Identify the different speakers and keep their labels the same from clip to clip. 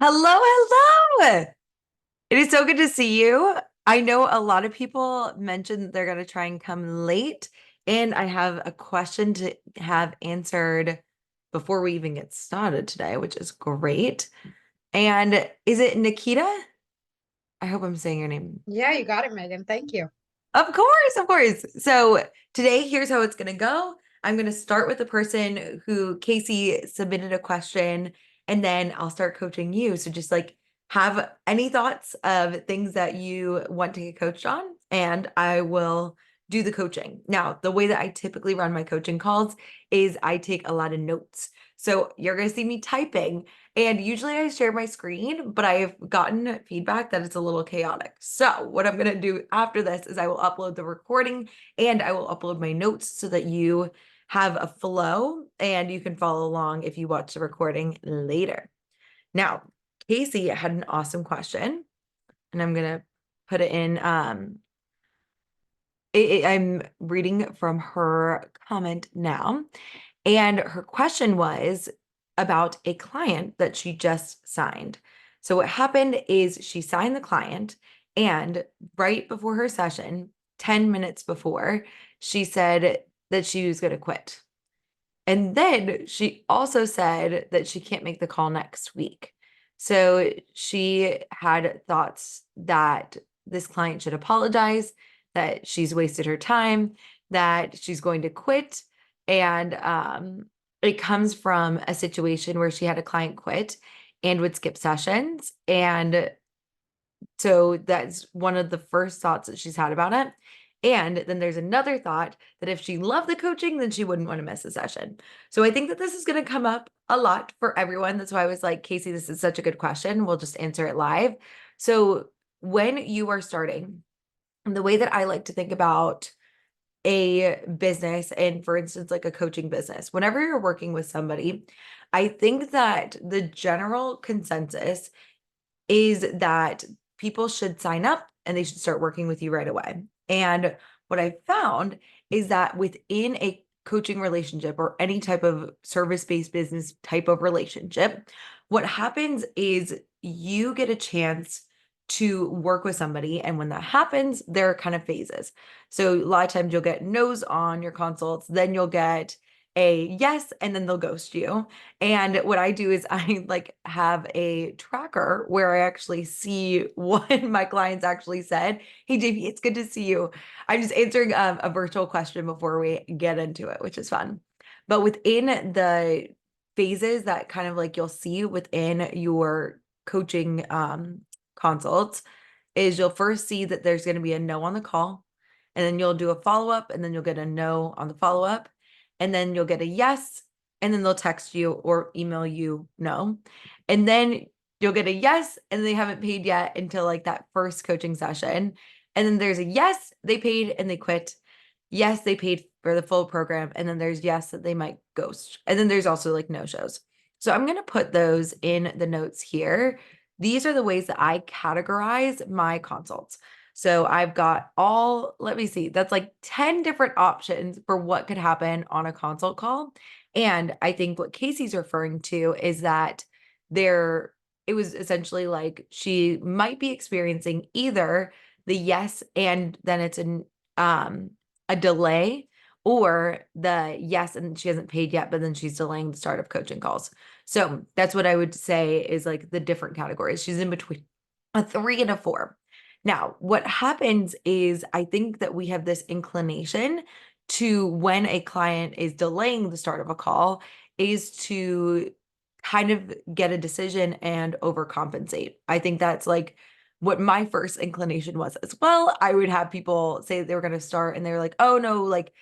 Speaker 1: Hello, hello. It is so good to see you. I know a lot of people mentioned that they're going to try and come late, and I have a question to have answered before we even get started today, which is great. And is it Nikita? I hope I'm saying your name.
Speaker 2: Yeah, you got it, Megan. Thank you.
Speaker 1: Of course, of course. So today, here's how it's going to go. I'm going to start with the person who Casey submitted a question, and then I'll start coaching you. So just like have any thoughts of things that you want to get coached on, and I will do the coaching. Now, the way that I typically run my coaching calls is I take a lot of notes. So you're going to see me typing, and usually I share my screen, but I've gotten feedback that it's a little chaotic. So what I'm going to do after this is I will upload the recording and I will upload my notes so that you have a flow and you can follow along if you watch the recording later. Now, Casey had an awesome question, and I'm going to put it in. I'm reading from her comment now. And her question was about a client that she just signed. So, what happened is she signed the client, and right before her session, 10 minutes before, she said that she was going to quit. And then she also said that she can't make the call next week. So, she had thoughts that this client should apologize, that she's wasted her time, that she's going to quit. And it comes from a situation where she had a client quit and would skip sessions. And so that's one of the first thoughts that she's had about it. And then there's another thought that if she loved the coaching, then she wouldn't want to miss a session. So I think that this is going to come up a lot for everyone. That's why I was like, Casey, this is such a good question. We'll just answer it live. So when you are starting, the way that I like to think about a business, and for instance, like a coaching business, whenever you're working with somebody, I think that the general consensus is that people should sign up and they should start working with you right away. And what I found is that within a coaching relationship or any type of service-based business type of relationship, what happens is you get a chance to work with somebody. And when that happens, there are kind of phases. So a lot of times you'll get no's on your consults, then you'll get a yes, and then they'll ghost you. And what I do is I like have a tracker where I actually see what my clients actually said. Hey, JP, it's good to see you. I'm just answering a virtual question before we get into it, which is fun. But within the phases that kind of like you'll see within your coaching consults is you'll first see that there's going to be a no on the call, and then you'll do a follow up, and then you'll get a no on the follow up, and then you'll get a yes, and then they'll text you or email you no. And then you'll get a yes, and they haven't paid yet until like that first coaching session. And then there's a yes, they paid and they quit. Yes, they paid for the full program. And then there's yes that they might ghost. And then there's also like no shows. So I'm going to put those in the notes here. These are the ways that I categorize my consults. So I've got all, let me see, that's like 10 different options for what could happen on a consult call. And I think what Casey's referring to is that there, it was essentially like she might be experiencing either the yes and then it's a delay, or the yes and she hasn't paid yet, but then she's delaying the start of coaching calls. So that's what I would say is like the different categories. She's in between a 3 and a 4. Now, what happens is I think that we have this inclination to, when a client is delaying the start of a call, is to kind of get a decision and overcompensate. I think that's like what my first inclination was as well. I would have people say they were going to start and they're like, "Oh no, like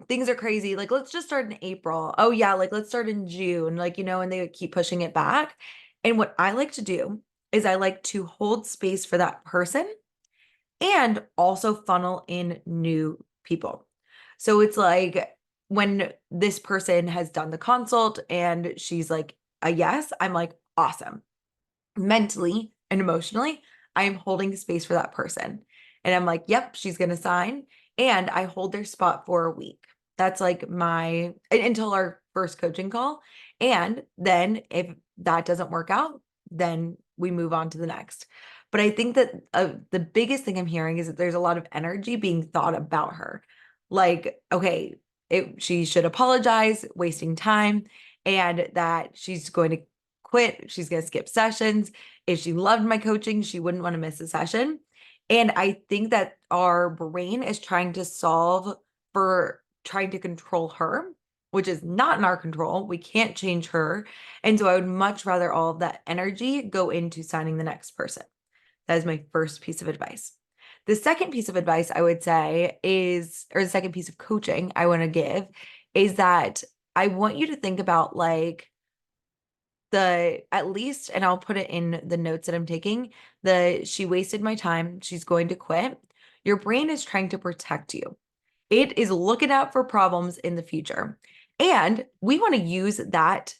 Speaker 1: things are crazy. Like let's just start in April. Oh yeah, like let's start in June." Like, and they would keep pushing it back. And what I like to do is I like to hold space for that person and also funnel in new people. So it's like when this person has done the consult and she's like a yes, I'm like, awesome. Mentally and emotionally, I am holding space for that person. And I'm like, yep, she's going to sign. And I hold their spot for a week. That's like until our first coaching call. And then if that doesn't work out, then we move on to the next. But I think that the biggest thing I'm hearing is that there's a lot of energy being thought about her. Like, okay, she should apologize, wasting time, and that she's going to quit. She's going to skip sessions. If she loved my coaching, she wouldn't want to miss a session. And I think that our brain is trying to solve for trying to control her, which is not in our control. We can't change her. And so I would much rather all of that energy go into signing the next person. That is my first piece of advice. The second piece of advice I would say is, or the second piece of coaching I want to give is that I want you to think about like at least, and I'll put it in the notes that I'm taking, she wasted my time, she's going to quit. Your brain is trying to protect you. It is looking out for problems in the future. And we want to use that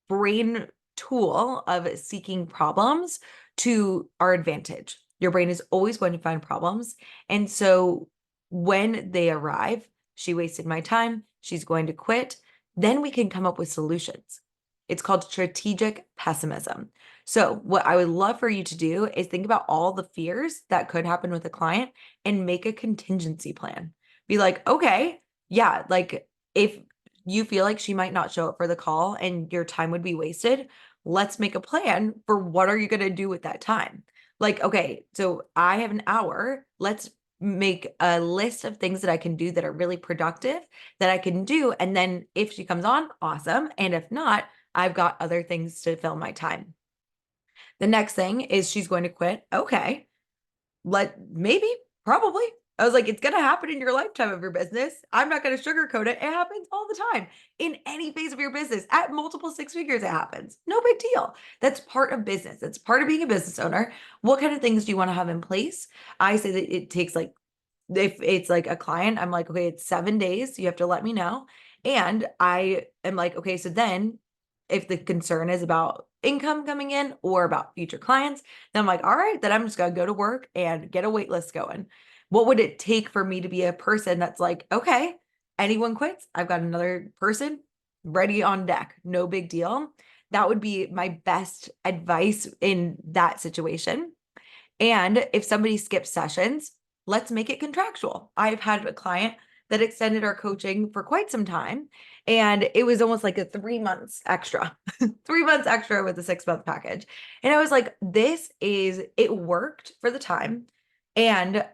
Speaker 1: brain tool of seeking problems to our advantage. Your brain is always going to find problems. And so when they arrive, she wasted my time, she's going to quit, then we can come up with solutions. It's called strategic pessimism. So, what I would love for you to do is think about all the fears that could happen with a client and make a contingency plan. Be like, okay, yeah, like if you feel like she might not show up for the call and your time would be wasted, let's make a plan for what are you going to do with that time. Like, okay, so I have an hour. Let's make a list of things that I can do that are really productive that I can do. And then if she comes on, awesome. And if not, I've got other things to fill my time. The next thing is she's going to quit. Okay, maybe, probably. I was like, it's going to happen in your lifetime of your business. I'm not going to sugarcoat it. It happens all the time in any phase of your business. At multiple six figures, it happens. No big deal. That's part of business. That's part of being a business owner. What kind of things do you want to have in place? I say that it takes like, if it's like a client, I'm like, okay, it's 7 days. You have to let me know. And I am like, okay, so then if the concern is about income coming in or about future clients, then I'm like, all right, then I'm just going to go to work and get a wait list going. What would it take for me to be a person that's like, okay, anyone quits, I've got another person ready on deck, no big deal. That would be my best advice in that situation. And if somebody skips sessions, let's make it contractual. I've had a client that extended our coaching for quite some time, and it was almost like a 3 months extra, 3 months extra with a 6 month package. And I was like, it worked for the time. And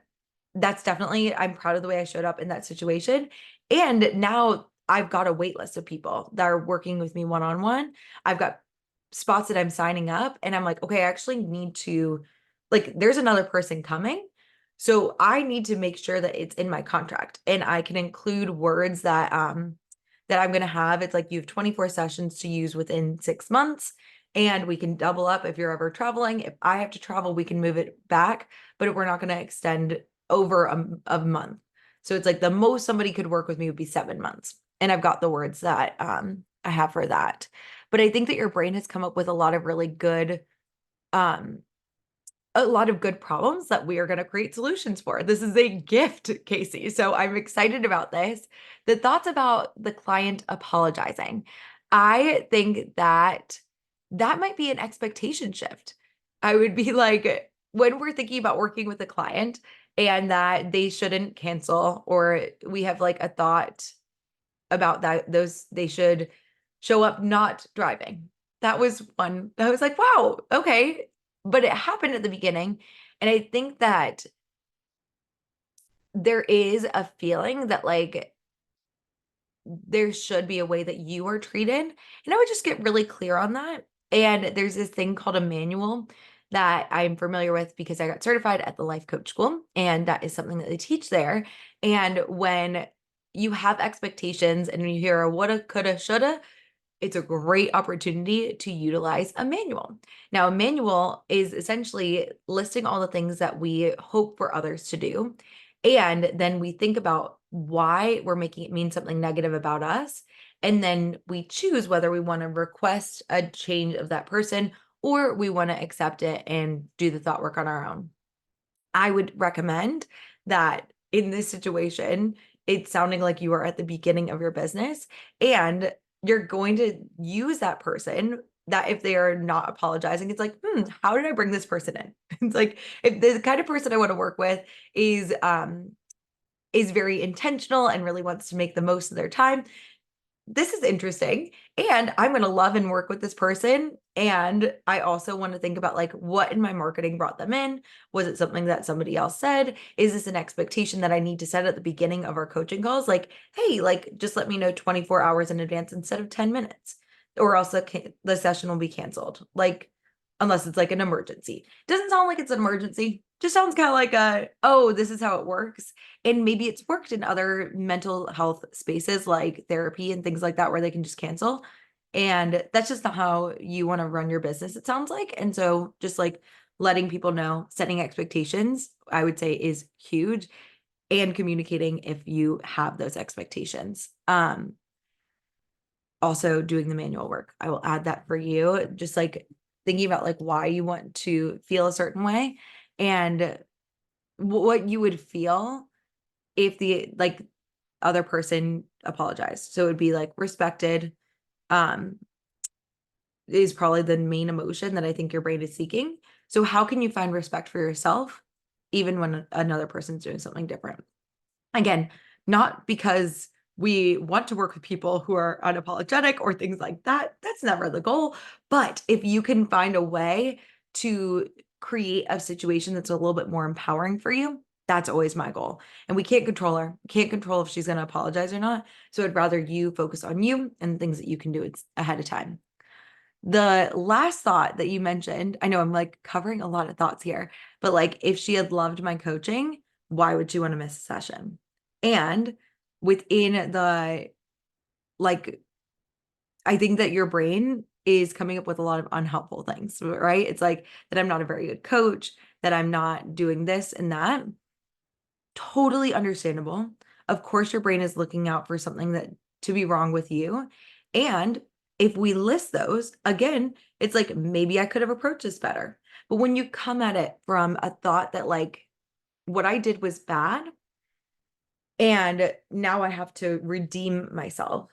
Speaker 1: that's definitely, I'm proud of the way I showed up in that situation. And now I've got a wait list of people that are working with me one-on-one. I've got spots that I'm signing up, and I'm like, okay, I actually need to, like, there's another person coming. So I need to make sure that it's in my contract, and I can include words that I'm going to have. It's like you have 24 sessions to use within 6 months, and we can double up if you're ever traveling. If I have to travel, we can move it back, but we're not going to extend over a month. So it's like the most somebody could work with me would be 7 months. And I've got the words that I have for that. But I think that your brain has come up with um, a lot of good problems that we are going to create solutions for. This is a gift, Casey. So I'm excited about this. The thoughts about the client apologizing. I think that might be an expectation shift. I would be like, when we're thinking about working with a client and that they shouldn't cancel, or we have like a thought about that, they should show up not driving. That was one that was like, wow, okay. But it happened at the beginning. And I think that there is a feeling that like there should be a way that you are treated. And I would just get really clear on that. And there's this thing called a manual that I'm familiar with because I got certified at the Life Coach School, and that is something that they teach there. And when you have expectations and you hear a woulda, coulda, shoulda, it's a great opportunity to utilize a manual. Now, a manual is essentially listing all the things that we hope for others to do. And then we think about why we're making it mean something negative about us. And then we choose whether we want to request a change of that person or we want to accept it and do the thought work on our own. I would recommend that in this situation, it's sounding like you are at the beginning of your business and you're going to use that person that if they are not apologizing, it's like, how did I bring this person in? It's like, if the kind of person I want to work with is very intentional and really wants to make the most of their time, this is interesting, and I'm going to love and work with this person. And I also want to think about like, what in my marketing brought them in? Was it something that somebody else said? Is this an expectation that I need to set at the beginning of our coaching calls? Like, hey, like, just let me know 24 hours in advance instead of 10 minutes, or else the session will be canceled. Like, unless it's like an emergency. Doesn't sound like it's an emergency. Just sounds kind of like oh, this is how it works. And maybe it's worked in other mental health spaces like therapy and things like that, where they can just cancel. And that's just not how you want to run your business, it sounds like. And so just like letting people know, setting expectations, I would say, is huge, and communicating if you have those expectations. Also doing the manual work. I will add that for you. Just like thinking about like why you want to feel a certain way, and what you would feel if the like other person apologized. So it would be like respected, um, is probably the main emotion that I think your brain is seeking. So how can you find respect for yourself even when another person's doing something different? Again, not because we want to work with people who are unapologetic or things like that. That's never the goal. But if you can find a way to create a situation that's a little bit more empowering for you, that's always my goal. And we can't control her. We can't control if she's going to apologize or not. So I'd rather you focus on you and things that you can do ahead of time. The last thought that you mentioned, I know I'm like covering a lot of thoughts here, but like, if she had loved my coaching, why would she want to miss a session? And within the, like, I think that your brain is coming up with a lot of unhelpful things, right? It's like that I'm not a very good coach, that I'm not doing this and that. Totally understandable. Of course, your brain is looking out for something that to be wrong with you. And if we list those, again, it's like, maybe I could have approached this better. But when you come at it from a thought that like, what I did was bad, and now I have to redeem myself,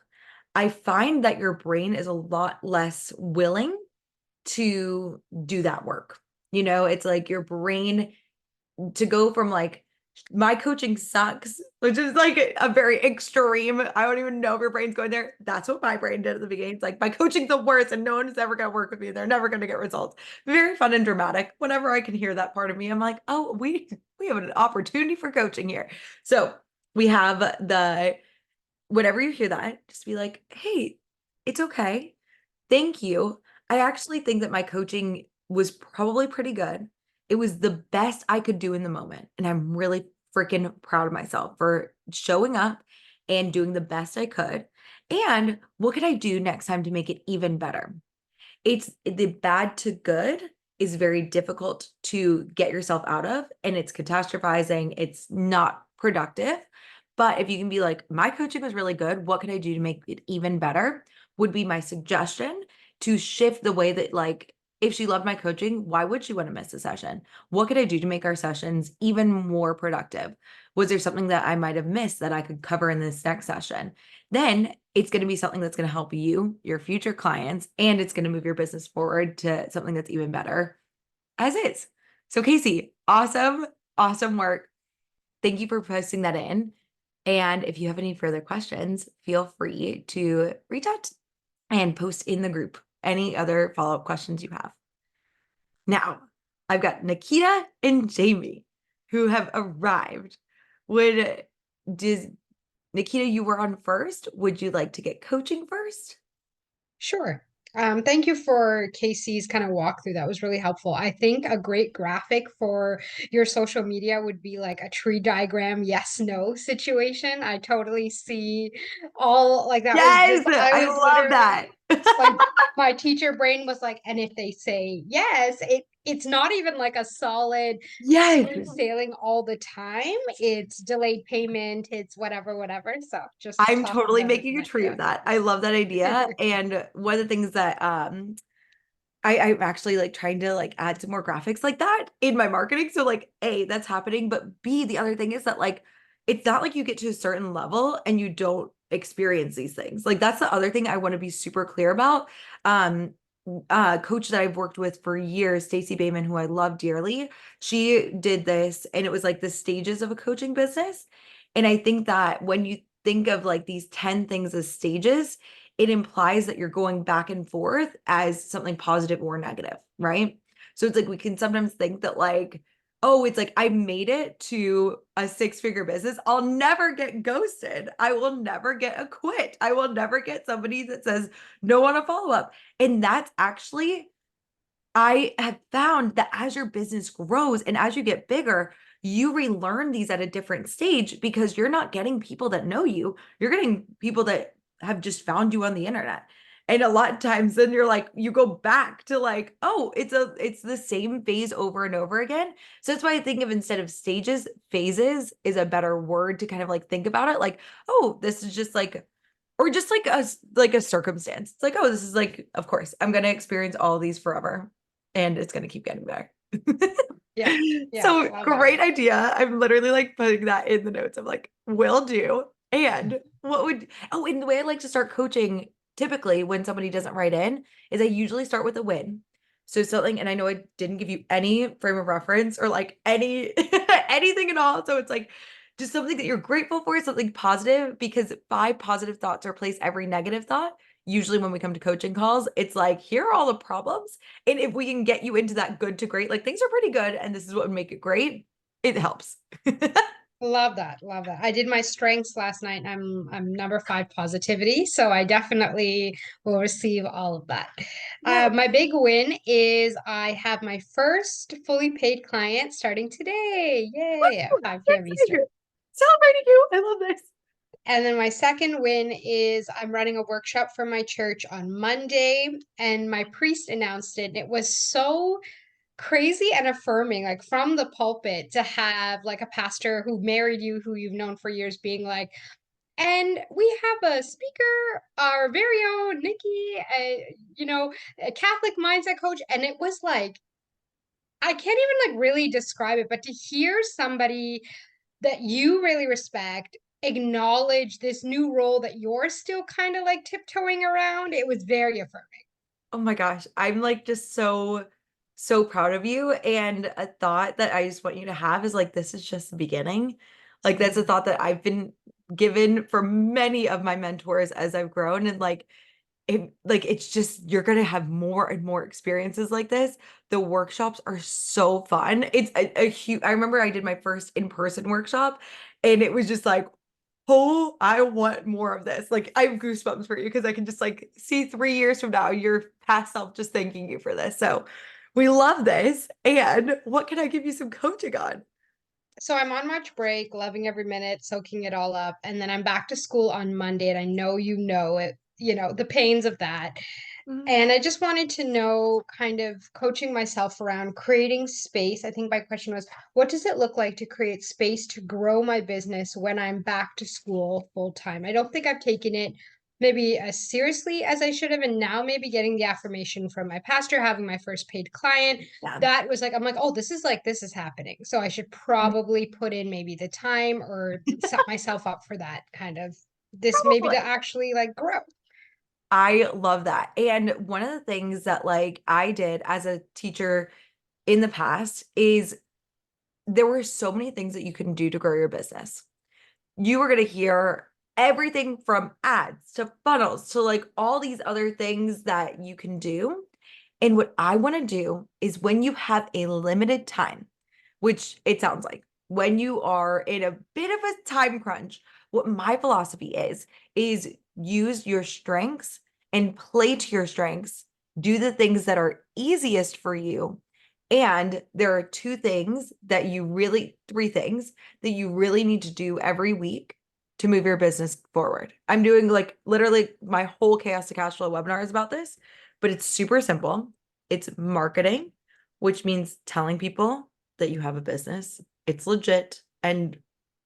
Speaker 1: I find that your brain is a lot less willing to do that work. It's like your brain, to go from like, my coaching sucks, which is like a very extreme. I don't even know if your brain's going there. That's what my brain did at the beginning. It's like, my coaching's the worst and no one is ever going to work with me. They're never going to get results. Very fun and dramatic. Whenever I can hear that part of me, I'm like, oh, we have an opportunity for coaching here. So we have whenever you hear that, just be like, hey, it's okay. Thank you. I actually think that my coaching was probably pretty good. It was the best I could do in the moment. And I'm really freaking proud of myself for showing up and doing the best I could. And what could I do next time to make it even better? It's the bad to good is very difficult to get yourself out of, and it's catastrophizing. It's not productive. But if you can be like, my coaching was really good, what can I do to make it even better? Would be my suggestion, to shift the way that, like, if she loved my coaching, why would she want to miss a session? What could I do to make our sessions even more productive? Was there something that I might have missed that I could cover in this next session? Then it's going to be something that's going to help you, your future clients, and it's going to move your business forward to something that's even better as is. So Casey, awesome, awesome work. Thank you for posting that in. And if you have any further questions, feel free to reach out and post in the group any other follow-up questions you have. Now, I've got Nikita and Jamie who have arrived. Does Nikita, you were on first. Would you like to get coaching first?
Speaker 2: Sure. Thank you for Casey's kind of walkthrough. That was really helpful. I think a great graphic for your social media would be like a tree diagram, yes, no situation. I totally see all like that was
Speaker 1: Yes,
Speaker 2: just, I
Speaker 1: I
Speaker 2: was
Speaker 1: love
Speaker 2: literally
Speaker 1: that.
Speaker 2: like, my teacher brain was like, and if they say yes, it's not even like a solid
Speaker 1: Yes,
Speaker 2: smooth sailing all the time. It's delayed payment, it's whatever, whatever. So just
Speaker 1: I'm
Speaker 2: tossing
Speaker 1: totally
Speaker 2: that as
Speaker 1: making
Speaker 2: an
Speaker 1: a tree
Speaker 2: idea.
Speaker 1: of that. I love that idea. And one of the things that I'm actually like trying to like add some more graphics like that in my marketing. So like, A, that's happening, but B, the other thing is that like, it's not like you get to a certain level and you don't experience these things. Like, that's the other thing I want to be super clear about. coach that I've worked with for years, Stacey Bayman, who I love dearly, she did this, and it was like the stages of a coaching business. And I think that when you think of like these 10 things as stages, it implies that you're going back and forth as something positive or negative, right? So it's like we can sometimes think that like, oh, it's like I made it to a six-figure business. I'll never get ghosted. I will never get a quit. I will never get somebody that says no on a follow-up. And that's actually, I have found that as your business grows and as you get bigger, you relearn these at a different stage because you're not getting people that know you. You're getting people that have just found you on the internet. And a lot of times then you're like, you go back to like, oh, it's the same phase over and over again. So that's why I think of, instead of stages, phases is a better word to kind of like think about it. Like, oh, this is just like, or just like a circumstance. It's like, oh, this is like, of course, I'm gonna experience all of these forever, and it's gonna keep getting better.
Speaker 2: Yeah. Yeah.
Speaker 1: So
Speaker 2: Love it.
Speaker 1: great idea. I'm literally like putting that in the notes. I'm like, will do. And what would, oh, and the way I like to start coaching typically when somebody doesn't write in is I usually start with a win. So something, and I know I didn't give you any frame of reference or like any anything at all. So it's like just something that you're grateful for, something positive, because 5 positive thoughts replace every negative thought. Usually when we come to coaching calls, it's like, here are all the problems. And if we can get you into that good to great, like things are pretty good and this is what would make it great, it helps.
Speaker 2: Love that. Love that. I did my strengths last night and I'm number 5 positivity. So I definitely will receive all of that.
Speaker 1: Yeah.
Speaker 2: My big win is I have my first fully paid client starting today. Yay, at
Speaker 1: Woo!
Speaker 2: 5 p.m. Eastern.
Speaker 1: Celebrating you. I love this.
Speaker 2: And then my second win is I'm running a workshop for my church on Monday, and my priest announced it. And it was so crazy and affirming, like from the pulpit, to have like a pastor who married you, who you've known for years, being like, and we have a speaker, our very own Nikki, a Catholic mindset coach. And it was like, I can't even like really describe it, but to hear somebody that you really respect acknowledge this new role that you're still kind of like tiptoeing around, it was very affirming.
Speaker 1: Oh my gosh. I'm like just so, so proud of you. And a thought that I just want you to have is like, this is just the beginning. Like, that's a
Speaker 2: Mhm.
Speaker 1: thought that I've been given for many of my mentors as I've grown. And like it's just, you're gonna have more and more experiences like this. The workshops are so fun. It's a huge, I remember I did my first in-person workshop and it was just like, oh, I want more of this. Like, I have goosebumps for you because I can just like see 3 years from now your past self just thanking you for this. So we love this. And what can I give you some coaching on?
Speaker 2: So I'm on March break, loving every minute, soaking it all up, and then I'm back to school on Monday, and I know you know it, the pains of that.
Speaker 1: Mm.
Speaker 2: And I just wanted to know, kind of coaching myself around creating space. I think my question was, what does it look like to create space to grow my business when I'm back to school full time? I don't think I've taken it maybe as seriously as I should have. And now maybe getting the affirmation from my pastor, having my first paid client,
Speaker 1: Yeah.
Speaker 2: that was like, I'm like, oh, this is happening. So I should probably put in maybe the time or set myself up for that kind of this maybe to
Speaker 1: Probably.
Speaker 2: actually like grow.
Speaker 1: I love that. And one of the things that like I did as a teacher in the past is there were so many things that you can do to grow your business. You were going to hear everything from ads to funnels to like all these other things that you can do. And what I want to do is, when you have a limited time, which it sounds like when you are in a bit of a time crunch, what my philosophy is use your strengths and play to your strengths. Do the things that are easiest for you. And there are 2 things that you really, 3 things that you really need to do every week to move your business forward. I'm doing like literally my whole Chaos to Cash Flow webinar is about this, but it's super simple. It's marketing, which means telling people that you have a business, it's legit, and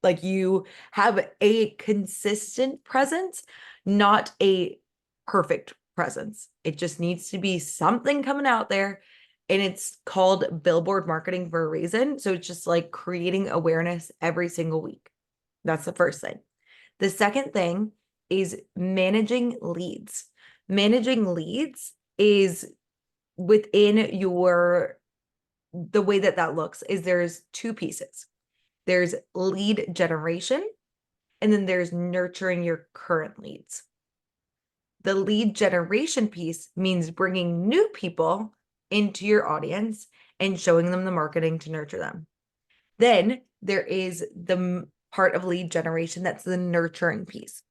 Speaker 1: like you have a consistent presence, not a perfect presence. It just needs to be something coming out there. And it's called billboard marketing for a reason. So it's just like creating awareness every single week. That's the first thing. The second thing is managing leads. Managing leads is within the way that that looks is there's two pieces. There's lead generation, and then there's nurturing your current leads. The lead generation piece means bringing new people into your audience and showing them the marketing to nurture them. Then there is the part of lead generation that's the nurturing piece.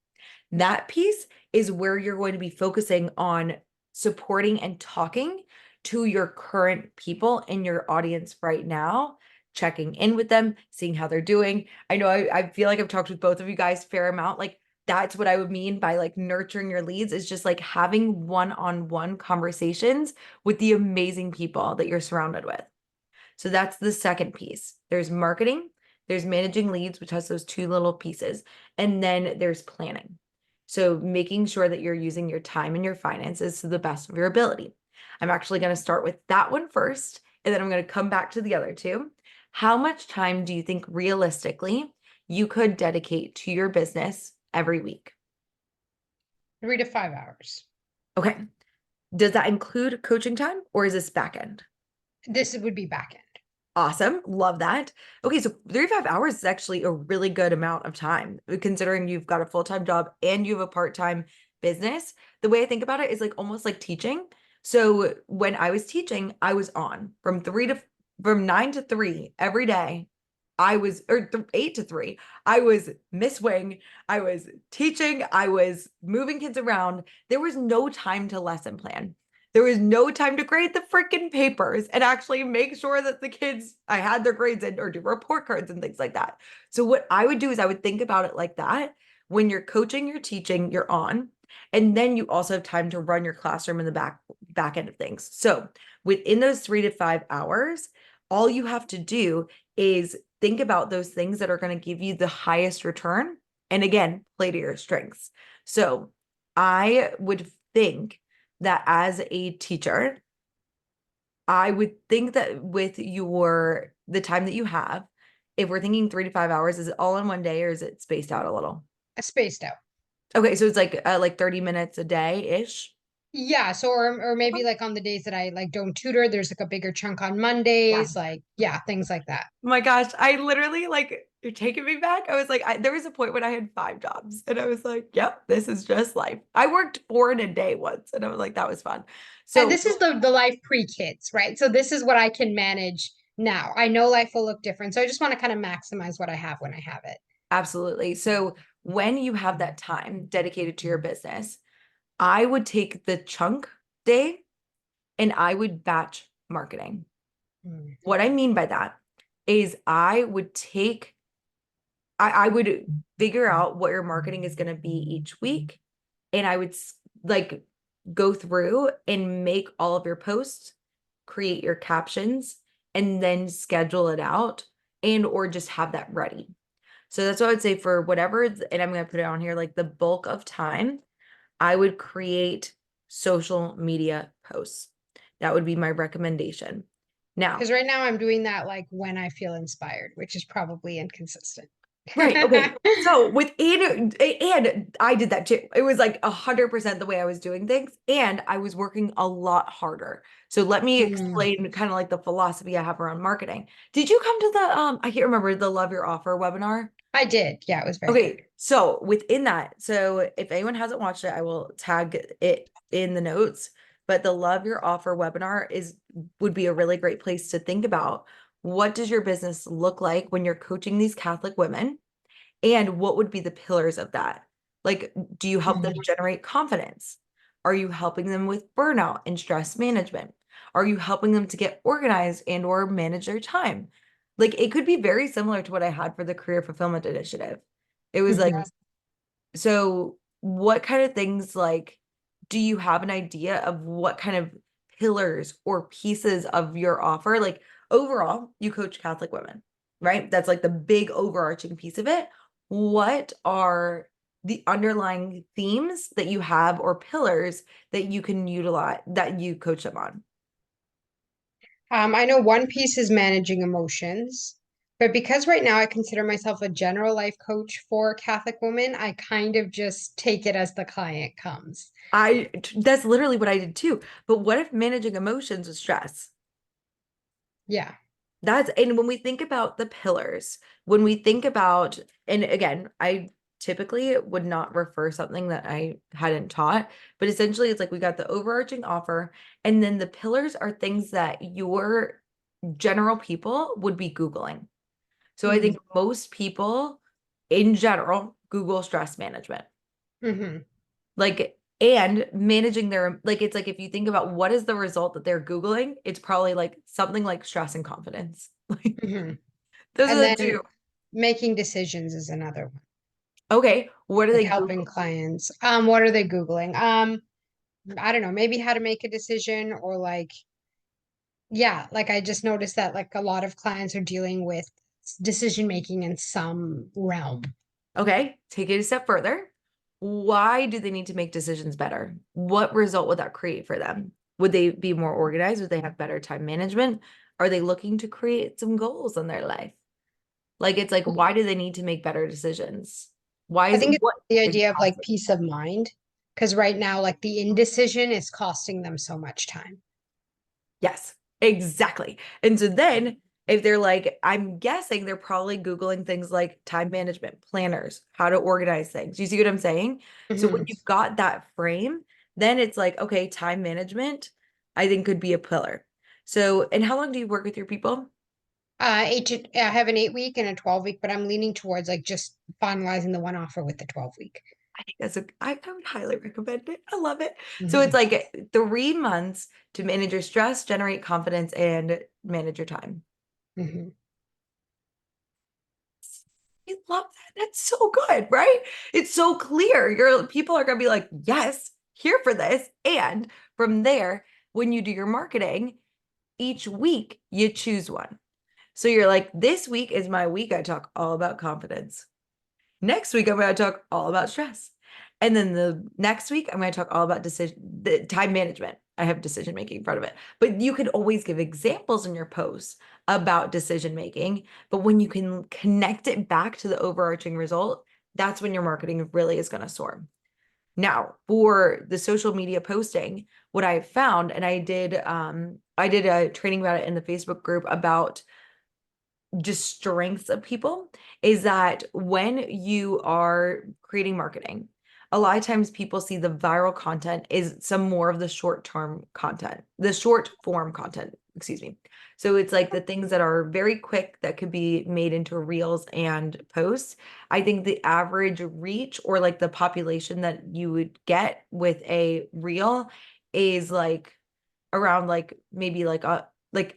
Speaker 1: That piece is where you're going to be focusing on supporting and talking to your current people in your audience right now, checking in with them, seeing how they're doing. I know I feel like I've talked with both of you guys a fair amount. Like that's what I would mean by like nurturing your leads, is just like having one-on-one conversations with the amazing people that you're surrounded with. So that's the second piece. There's marketing, there's managing leads, which has those two little pieces, and then there's planning. So making sure that you're using your time and your finances to the best of your ability. I'm actually going to start with that one first, and then I'm going to come back to the other two. How much time do you think realistically you could dedicate to your business every week?
Speaker 2: 3 to 5 hours.
Speaker 1: Okay. Does that include coaching time, or is this back end?
Speaker 2: This would be back end.
Speaker 1: Awesome. Love that. Okay, so 35 hours is actually a really good amount of time, considering you've got a full-time job and you have a part-time business. The way I think about it is like almost like teaching. So when I was teaching, I was on from 9 to 3 every day. I was, or 8 to 3. I was Miss Wing. I was teaching. I was moving kids around. There was no time to lesson plan. There was no time to grade the freaking papers and actually make sure that the kids, I had their grades in, or do report cards and things like that. So what I would do is I would think about it like that. When you're coaching, you're teaching, you're on, and then you also have time to run your classroom in the back end of things. So within those 3 to 5 hours, all you have to do is think about those things that are going to give you the highest return. And again, play to your strengths. So I would think that as a teacher, I would think that with the time that you have, if we're thinking 3 to 5 hours, is it all in one day or is it spaced out a little?
Speaker 2: Spaced out.
Speaker 1: Okay, so it's like 30 minutes a day-ish.
Speaker 2: Yeah, so or maybe like on the days that I like don't tutor, there's like a bigger chunk on
Speaker 1: Yeah.
Speaker 2: Mondays, like yeah, things like that.
Speaker 1: Oh my gosh, I literally like you're taking me back. I was like, there was a point when I had 5 jobs, and I was like, yep, this is just life. I worked 4 in a day once, and I was like, that was fun.
Speaker 2: And
Speaker 1: So
Speaker 2: this is the life pre-kids, right? So this is what I can manage now. I know life will look different, so I just want to kind of maximize what I have when I have it.
Speaker 1: absolutely. So when you have that time dedicated to your business, I would take the chunk day and I would batch marketing. What I mean by that is I would figure out what your marketing is going to be each week. And I would like go through and make all of your posts, create your captions, and then schedule it out and or just have that ready. So that's what I would say for whatever, and I'm going to put it on here, like the bulk of time, I would create social media posts. That would be my recommendation. Now,
Speaker 2: Because right now I'm doing that like when I feel inspired, which is probably inconsistent.
Speaker 1: right, okay. So and I did that too. It was like 100% the way I was doing things, and I was working a lot harder. So let me explain kind of like the philosophy I have around marketing. Did you come to the I can't remember, the Love Your Offer webinar?
Speaker 2: I did. Yeah, it was very good.
Speaker 1: Okay, so within that, so if anyone hasn't watched it, I will tag it in the notes. But the Love Your Offer webinar would be a really great place to think about, what does your business look like when you're coaching these Catholic women, and what would be the pillars of that? Like, do you help them generate confidence? Are you helping them with burnout and stress management? Are you helping them to get organized and or manage their time? Like, it could be very similar to what I had for the Career Fulfillment Initiative. It was like, so what kind of things, like, do you have an idea of what kind of pillars or pieces of your offer? Like, overall, you coach Catholic women, right? That's like the big overarching piece of it. What are the underlying themes that you have or pillars that you can utilize that you coach them on?
Speaker 2: I know one piece is managing emotions, But because right now I consider myself a general life coach for Catholic women, I kind of just take it as the client comes.
Speaker 1: That's literally what I did too. But what if managing emotions is stress?
Speaker 2: Yeah.
Speaker 1: And when we think about the pillars, when we think about, and again, I typically would not refer something that I hadn't taught, but essentially it's like we got the overarching offer, and then the pillars are things that your general people would be Googling. So I
Speaker 2: Hmm.
Speaker 1: think most people in general Google stress management.
Speaker 2: Hmm.
Speaker 1: Like, and managing their, like, it's like if you think about what is the result that they're Googling, it's probably like something like stress and confidence. Like,
Speaker 2: Hmm.
Speaker 1: those
Speaker 2: And
Speaker 1: are the two.
Speaker 2: then making decisions is another one.
Speaker 1: Okay, what are
Speaker 2: Like
Speaker 1: they
Speaker 2: helping
Speaker 1: Googling?
Speaker 2: clients. What are they Googling? I don't know, maybe how to make a decision or like, yeah, like I just noticed that like a lot of clients are dealing with decision making in some realm.
Speaker 1: Okay, take it a step further. Why do they need to make decisions better? What result would that create for them? Would they be more organized? Would they have better time management? Are they looking to create some goals in their life? Like, it's like, why do they need to make better decisions? Why
Speaker 2: I
Speaker 1: is
Speaker 2: think it's
Speaker 1: what
Speaker 2: the
Speaker 1: is it
Speaker 2: idea of like
Speaker 1: costing?
Speaker 2: peace of mind. Because right now, like the indecision is costing them so much time.
Speaker 1: Yes, exactly. And so then if they're like, I'm guessing they're probably Googling things like time management, planners, how to organize things. You see what I'm saying? So when
Speaker 2: Hmm.
Speaker 1: you've got that frame, then it's like, okay, time management, I think could be a pillar. So, and how long do you work with your people?
Speaker 2: I have an 8 week and a 12 week, but I'm leaning towards like just finalizing the one offer with the 12 week.
Speaker 1: I think I would highly recommend it. I love it. So it's
Speaker 2: Hmm.
Speaker 1: like 3 months to manage your stress, generate confidence, and manage your time.
Speaker 2: Hmm.
Speaker 1: I love that. That's so good, right? It's so clear. Your people are going to be like, yes, here for this. And from there, when you do your marketing, each week you choose one. So you're like, this week is my week. I talk all about confidence. Next week, I'm going to talk all about stress. And then the next week, I'm going to talk all about the time management. I have decision making in front of it. But you could always give examples in your posts about decision making. But when you can connect it back to the overarching result, that's when your marketing really is going to soar. Now, for the social media posting, what I found, and I did a training about it in the Facebook group about just strengths of people is that when you are creating marketing, a lot of times people see the viral content is some more of the short-term content, the short form content, excuse me. So it's like the things that are very quick that could be made into reels and posts. I think the average reach or like the population that you would get with a reel is like around like maybe like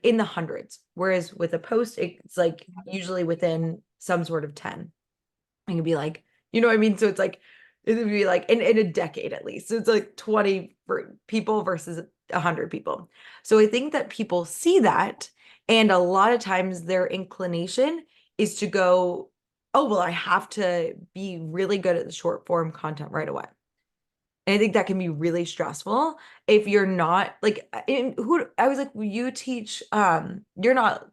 Speaker 1: in the hundreds. Whereas with a post, it's like usually within some sort of 10. It can be like, you know what I mean? So it's like it would be like in a decade at least. So it's like 20 for people versus 100 people. So I think that people see that, and a lot of times their inclination is to go, oh, well, I have to be really good at the short form content right away. And I think that can be really stressful if you're not like in who I was like, you teach you're not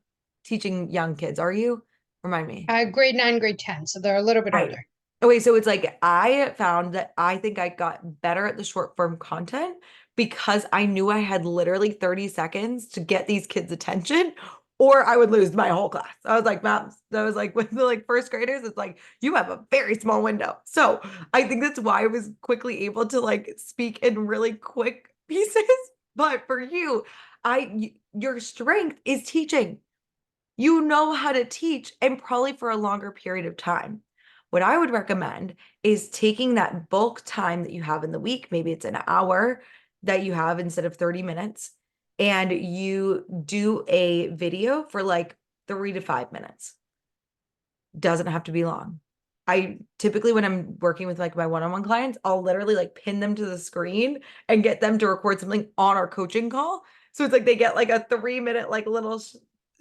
Speaker 1: teaching young kids, are you? Remind me.
Speaker 2: Grade 9, grade 10. So they're a little bit
Speaker 1: Right.
Speaker 2: older.
Speaker 1: Okay, so it's like I found that I think I got better at the short form content because I knew I had literally 30 seconds to get these kids' attention, or I would lose my whole class. I was like, "Mom," I was like with the like first graders, it's like you have a very small window. So I think that's why I was quickly able to like speak in really quick pieces. But for you, your strength is teaching. You know how to teach and probably for a longer period of time. What I would recommend is taking that bulk time that you have in the week, maybe it's an hour that you have instead of 30 minutes, and you do a video for like 3 to 5 minutes. Doesn't have to be long. I typically, when I'm working with like my one-on-one clients, I'll literally like pin them to the screen and get them to record something on our coaching call. So it's like they get like a 3 minute like little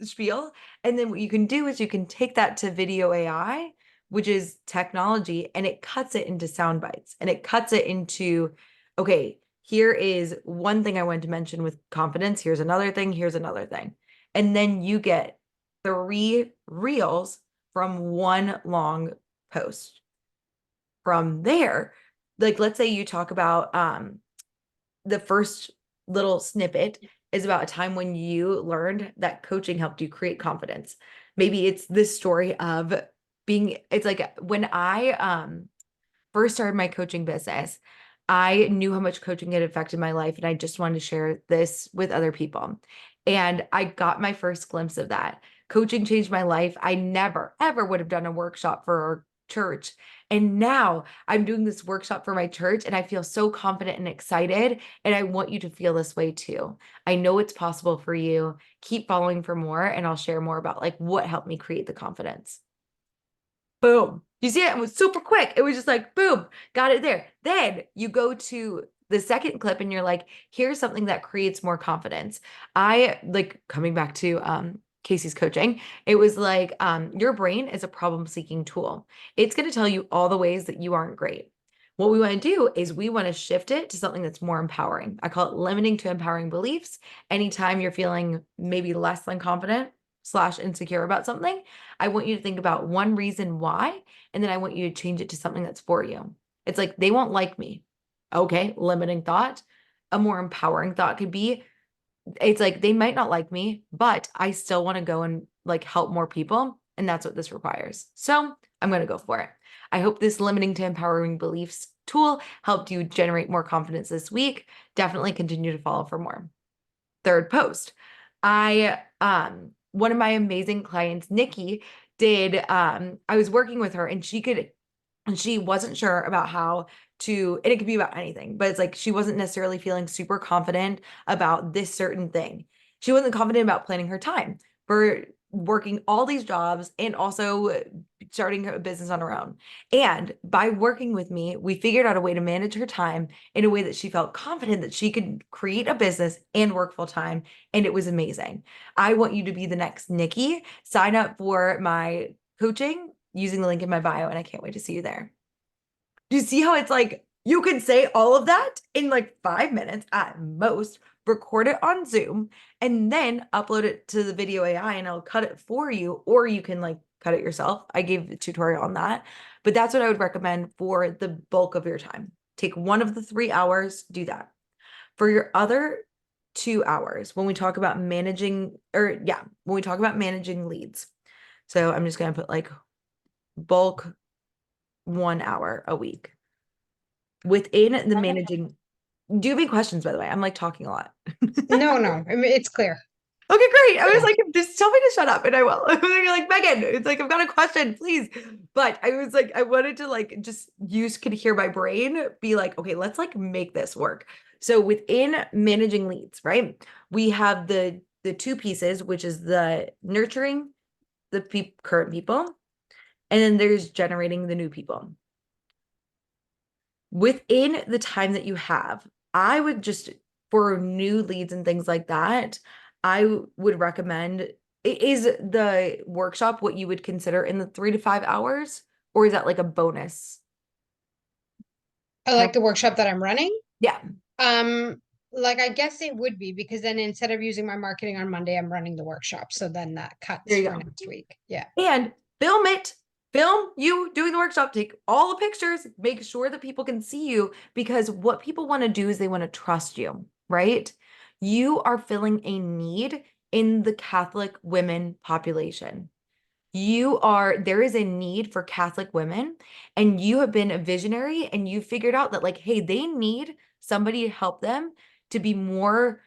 Speaker 1: spiel. And then what you can do is you can take that to video AI, which is technology, and it cuts it into sound bites and it cuts it into, okay, here is one thing I wanted to mention with confidence. Here's another thing. Here's another thing. And then you get 3 reels from one long post. From there, like let's say you talk about the first little snippet is about a time when you learned that coaching helped you create confidence. Maybe it's this story of being, it's like when I first started my coaching business, I knew how much coaching had affected my life, and I just wanted to share this with other people. And I got my first glimpse of that. Coaching changed my life. I never, ever would have done a workshop for our church. And now I'm doing this workshop for my church, and I feel so confident and excited. And I want you to feel this way too. I know it's possible for you. Keep following for more, and I'll share more about like what helped me create the confidence. Boom. You see it? It was super quick. It was just like, boom, got it there. Then you go to the second clip and you're like, here's something that creates more confidence. I like coming back to Casey's coaching. It was like your brain is a problem-seeking tool. It's going to tell you all the ways that you aren't great. What we want to do is we want to shift it to something that's more empowering. I call it limiting to empowering beliefs. Anytime you're feeling maybe less than confident slash insecure about something, I want you to think about one reason why, and then I want you to change it to something that's for you. It's like, they won't like me. Okay, limiting thought. A more empowering thought could be, it's like, they might not like me, but I still want to go and like help more people. And that's what this requires. So I'm going to go for it. I hope this limiting to empowering beliefs tool helped you generate more confidence this week. Definitely continue to follow for more. Third post. One of my amazing clients, Nikki, I was working with her and she wasn't sure about how to, and it could be about anything, but it's like she wasn't necessarily feeling super confident about this certain thing. She wasn't confident about planning her time for working all these jobs and also starting a business on her own. And by working with me, we figured out a way to manage her time in a way that she felt confident that she could create a business and work full time. And it was amazing. I want you to be the next Nikki. Sign up for my coaching using the link in my bio, and I can't wait to see you there. Do you see how it's like you can say all of that in like 5 minutes at most, record it on Zoom, and then upload it to the video AI and I'll cut it for you, or you can like cut it yourself. I gave a tutorial on that, but that's what I would recommend for the bulk of your time. Take one of the 3 hours, do that. For your other 2 hours, when we talk about managing, when we talk about managing leads. So I'm just going to put like bulk 1 hour a week within the managing. Do you have any questions, by the way? I'm like talking a lot.
Speaker 2: No, no, I mean, it's clear.
Speaker 1: Okay, great. I was
Speaker 2: Yeah.
Speaker 1: like, just tell me to shut up and I will. You're like, Megan, it's like, I've got a question, please. But I was like, I wanted to like, just you could hear my brain be like, okay, let's like make this work. So within managing leads, right? We have the two pieces, which is the nurturing the current people, and then there's generating the new people. Within the time that you have, I would just, for new leads and things like that, I would recommend, is the workshop what you would consider in the 3 to 5 hours, or is that like a bonus?
Speaker 2: I like the workshop that I'm running.
Speaker 1: Yeah,
Speaker 2: Um, like I guess it would be because then instead of using my marketing on Monday, I'm running the workshop. So then that
Speaker 1: there
Speaker 2: cuts
Speaker 1: you
Speaker 2: for
Speaker 1: go.
Speaker 2: next week. Yeah.
Speaker 1: And film it. Film you doing the workshop. Take all the pictures. Make sure that people can see you, because what people want to do is they want to trust you, right? You are filling a need in the Catholic women population. There is a need for Catholic women, and you have been a visionary and you figured out that like, hey, they need somebody to help them to be more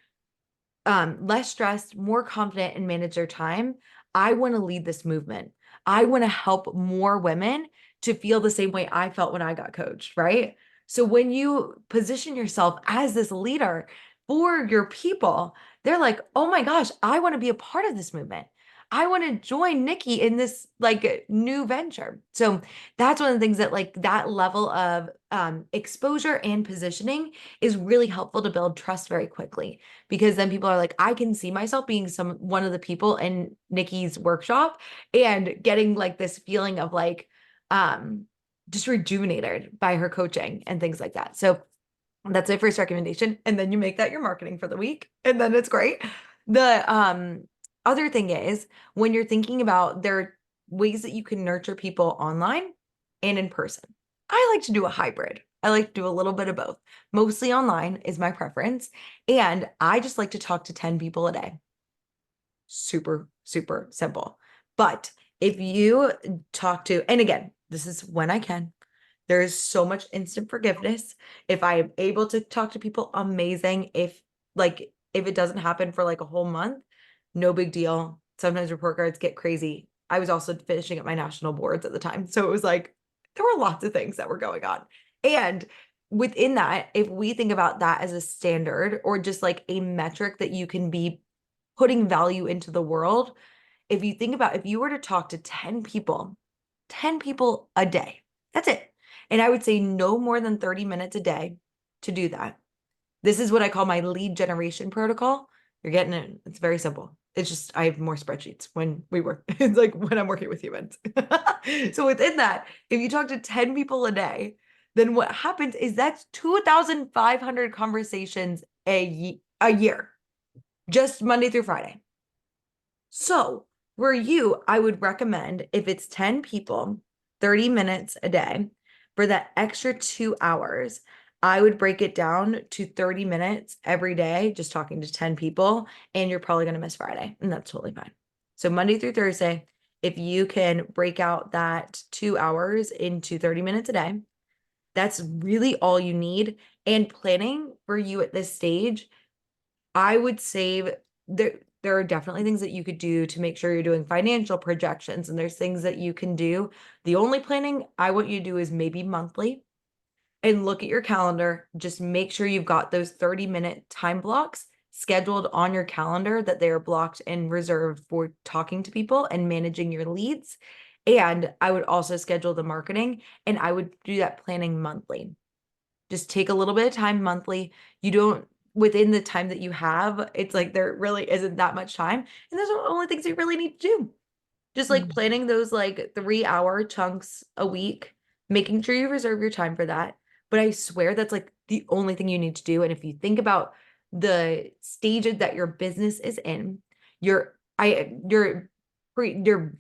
Speaker 1: less stressed, more confident, and manage their time. I want to lead this movement. I want to help more women to feel the same way I felt when I got coached, right? So when you position yourself as this leader for your people, they're like, oh my gosh, I want to be a part of this movement. I want to join Nikki in this like new venture. So that's one of the things that like that level of exposure and positioning is really helpful to build trust very quickly, because then people are like, I can see myself being one of the people in Nikki's workshop and getting like this feeling of like just rejuvenated by her coaching and things like that. So that's my first recommendation. And then you make that your marketing for the week, and then it's great. The other thing is when you're thinking about there are ways that you can nurture people online and in person. I like to do a hybrid. I like to do a little bit of both. Mostly online is my preference. And I just like to talk to 10 people a day. Super, super simple. But if you talk to, and again, this is when I can, there is so much instant forgiveness. If I am able to talk to people, amazing. If it doesn't happen for like a whole month, no big deal. Sometimes report cards get crazy. I was also finishing up my national boards at the time. So it was like there were lots of things that were going on. And within that, if we think about that as a standard or just like a metric that you can be putting value into the world, if you think about if you were to talk to 10 people a day, that's it. And I would say no more than 30 minutes a day to do that. This is what I call my lead generation protocol. You're getting it. It's very simple. It's just I have more spreadsheets when we work. It's like when I'm working with humans. So within that, if you talk to 10 people a day, then what happens is that's 2,500 conversations a year, just Monday through Friday. So for you, I would recommend if it's 10 people, 30 minutes a day, for that extra 2 hours, I would break it down to 30 minutes every day, just talking to 10 people, and you're probably going to miss Friday, and that's totally fine. So Monday through Thursday, if you can break out that 2 hours into 30 minutes a day, that's really all you need. And planning for you at this stage, I would save there are definitely things that you could do to make sure you're doing financial projections, and there's things that you can do. The only planning I want you to do is maybe monthly and look at your calendar. Just make sure you've got those 30-minute time blocks scheduled on your calendar, that they are blocked and reserved for talking to people and managing your leads. And I would also schedule the marketing, and I would do that planning monthly. Just take a little bit of time monthly. You don't, within the time that you have, it's like there really isn't that much time. And those are the only things you really need to do. Just like
Speaker 2: Mm.
Speaker 1: planning those like 3 hour chunks a week, making sure you reserve your time for that. But I swear that's like the only thing you need to do. And if you think about the stages that your business is in, you're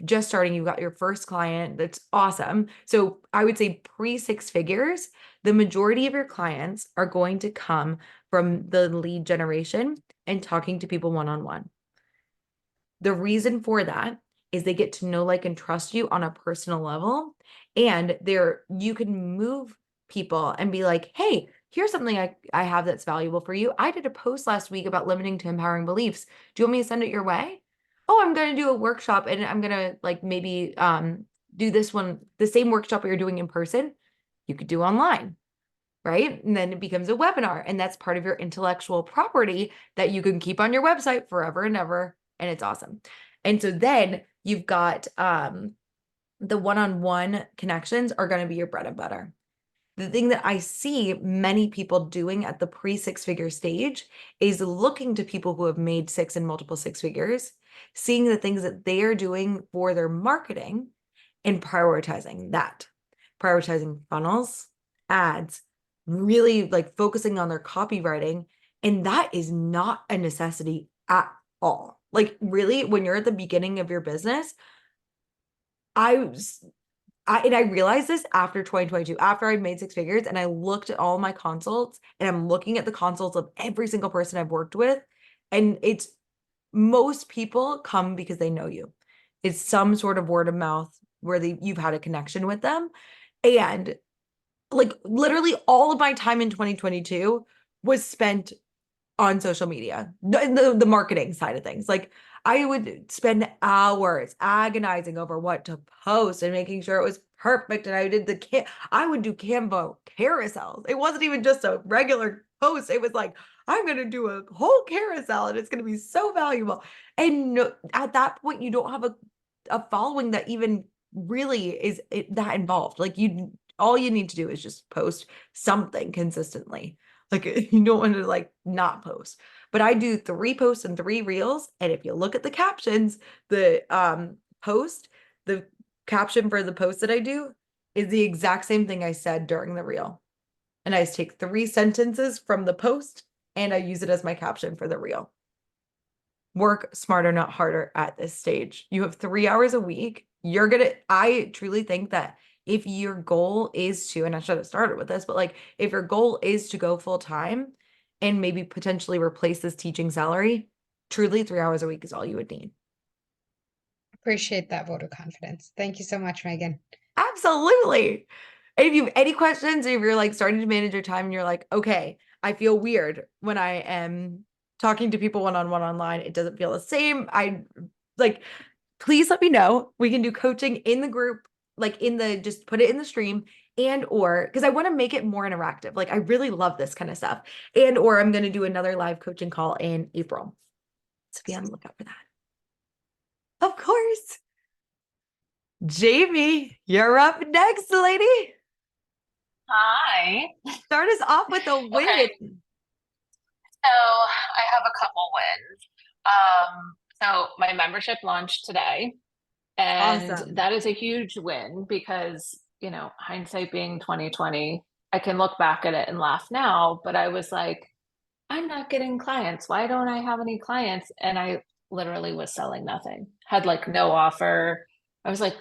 Speaker 1: just starting, you got your first client. That's awesome. So I would say pre 6 figures, the majority of your clients are going to come from the lead generation and talking to people one-on-one. The reason for that is they get to know, like, and trust you on a personal level. And you can move people and be like, hey, here's something I have that's valuable for you. I did a post last week about limiting to empowering beliefs. Do you want me to send it your way? Oh, I'm going to do a workshop, and I'm going to like maybe do this one, the same workshop you're doing in person, you could do online, right? And then it becomes a webinar, and that's part of your intellectual property that you can keep on your website forever and ever. And it's awesome. And so then you've got the one-on-one connections are going to be your bread and butter. The thing that I see many people doing at the pre 6 figure stage is looking to people who have made 6 and multiple 6 figures, seeing the things that they are doing for their marketing and prioritizing that, prioritizing funnels, ads, really like focusing on their copywriting. And that is not a necessity at all. Like, really, when you're at the beginning of your business, I and I realized this after 2022, after I'd made 6 figures, and I looked at all my consults, and I'm looking at the consults of every single person I've worked with. And it's most people come because they know you. It's some sort of word of mouth where you've had a connection with them. And like literally all of my time in 2022 was spent on social media, the marketing side of things. Like I would spend hours agonizing over what to post and making sure it was perfect. And I would do Canva carousels. It wasn't even just a regular post. It was like, I'm going to do a whole carousel and it's going to be so valuable. And no, at that point, you don't have a following that even really is that involved. Like all you need to do is just post something consistently. Like you don't want to like not post. But I do 3 posts and 3 reels. And if you look at the captions, the post, the caption for the post that I do is the exact same thing I said during the reel. And I just take 3 sentences from the post and I use it as my caption for the reel. work smarter, not harder at this stage. You have 3 hours a week. I truly think that if your goal is to, and I should have started with this, but like if your goal is to go full time and maybe potentially replace this teaching salary, truly 3 hours a week is all you would need.
Speaker 2: Appreciate that vote of confidence. Thank you so much, Megan.
Speaker 1: Absolutely. And if you have any questions, if you're like starting to manage your time and you're like, okay, I feel weird when I am talking to people one-on-one online, it doesn't feel the same. I like, please let me know. We can do coaching in the group, like in the just put it in the stream and or because I want to make it more interactive. Like I really love this kind of stuff. And or I'm going to do another live coaching call in April. So be on the lookout for that. Of course. Jamie, you're up next, lady.
Speaker 3: Hi.
Speaker 1: Start us off with a
Speaker 3: Okay.
Speaker 1: win.
Speaker 3: So I have a couple wins. So my membership launched today, and
Speaker 1: Awesome.
Speaker 3: that is a huge win because, hindsight being 2020, I can look back at it and laugh now, but I was like, I'm not getting clients. Why don't I have any clients? And I literally was selling nothing. Had like no offer. I was like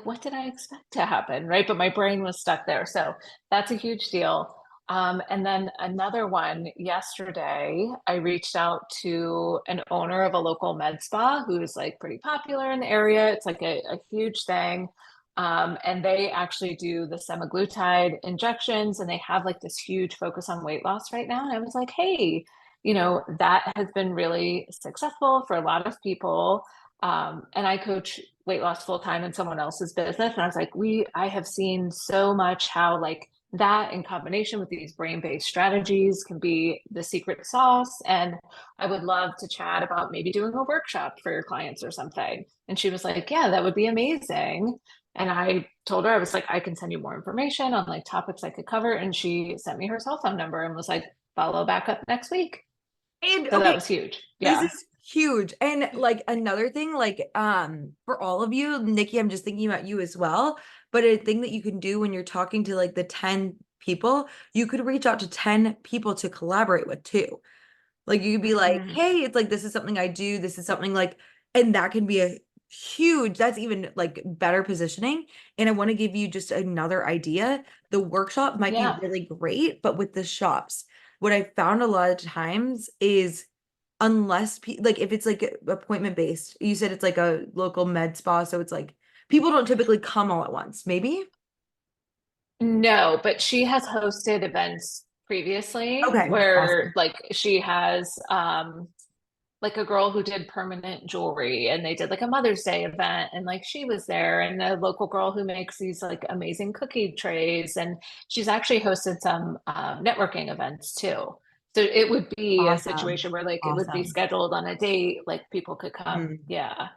Speaker 3: what did I expect to happen, right? But my brain was stuck there. So that's a huge deal. And then another one, yesterday, I reached out to an owner of a local med spa who's like pretty popular in the area. It's like a huge thing. And they actually do the semaglutide injections and they have like this huge focus on weight loss right now. And I was like, hey, that has been really successful for a lot of people. And I coach weight loss full time in someone else's business. And I was like, I have seen so much how like that in combination with these brain-based strategies can be the secret sauce. And I would love to chat about maybe doing a workshop for your clients or something. And she was like, yeah, that would be amazing. And I told her, I was like, I can send you more information on like topics I could cover. And she sent me her cell phone number and was like, follow back up next week.
Speaker 1: And
Speaker 3: So that
Speaker 1: okay,
Speaker 3: was huge.
Speaker 1: this
Speaker 3: Yeah.
Speaker 1: is huge. And like another thing, like for all of you, Nikki, I'm just thinking about you as well. But a thing that you can do when you're talking to like the 10 people, you could reach out to 10 people to collaborate with too. Like you could be like,
Speaker 3: Mm,
Speaker 1: hey, it's like this is something I do. This is something like, and that can be a huge, that's even like better positioning. And I want to give you just another idea. The workshop might be
Speaker 3: yeah.
Speaker 1: really great, but with the shops, what I found a lot of times is unless like if it's like appointment based, you said it's like a local med spa, so it's like people don't typically come all at once, maybe.
Speaker 3: No, but she has hosted events previously
Speaker 1: Okay,
Speaker 3: where
Speaker 1: awesome.
Speaker 3: like she has like a girl who did permanent jewelry and they did like a Mother's Day event and like she was there and a local girl who makes these like amazing cookie trays and she's actually hosted some networking events too. So it would be a
Speaker 1: Awesome.
Speaker 3: situation where like it would be
Speaker 1: Awesome.
Speaker 3: scheduled on a date, like people could come.
Speaker 1: Mhm.
Speaker 3: Yeah.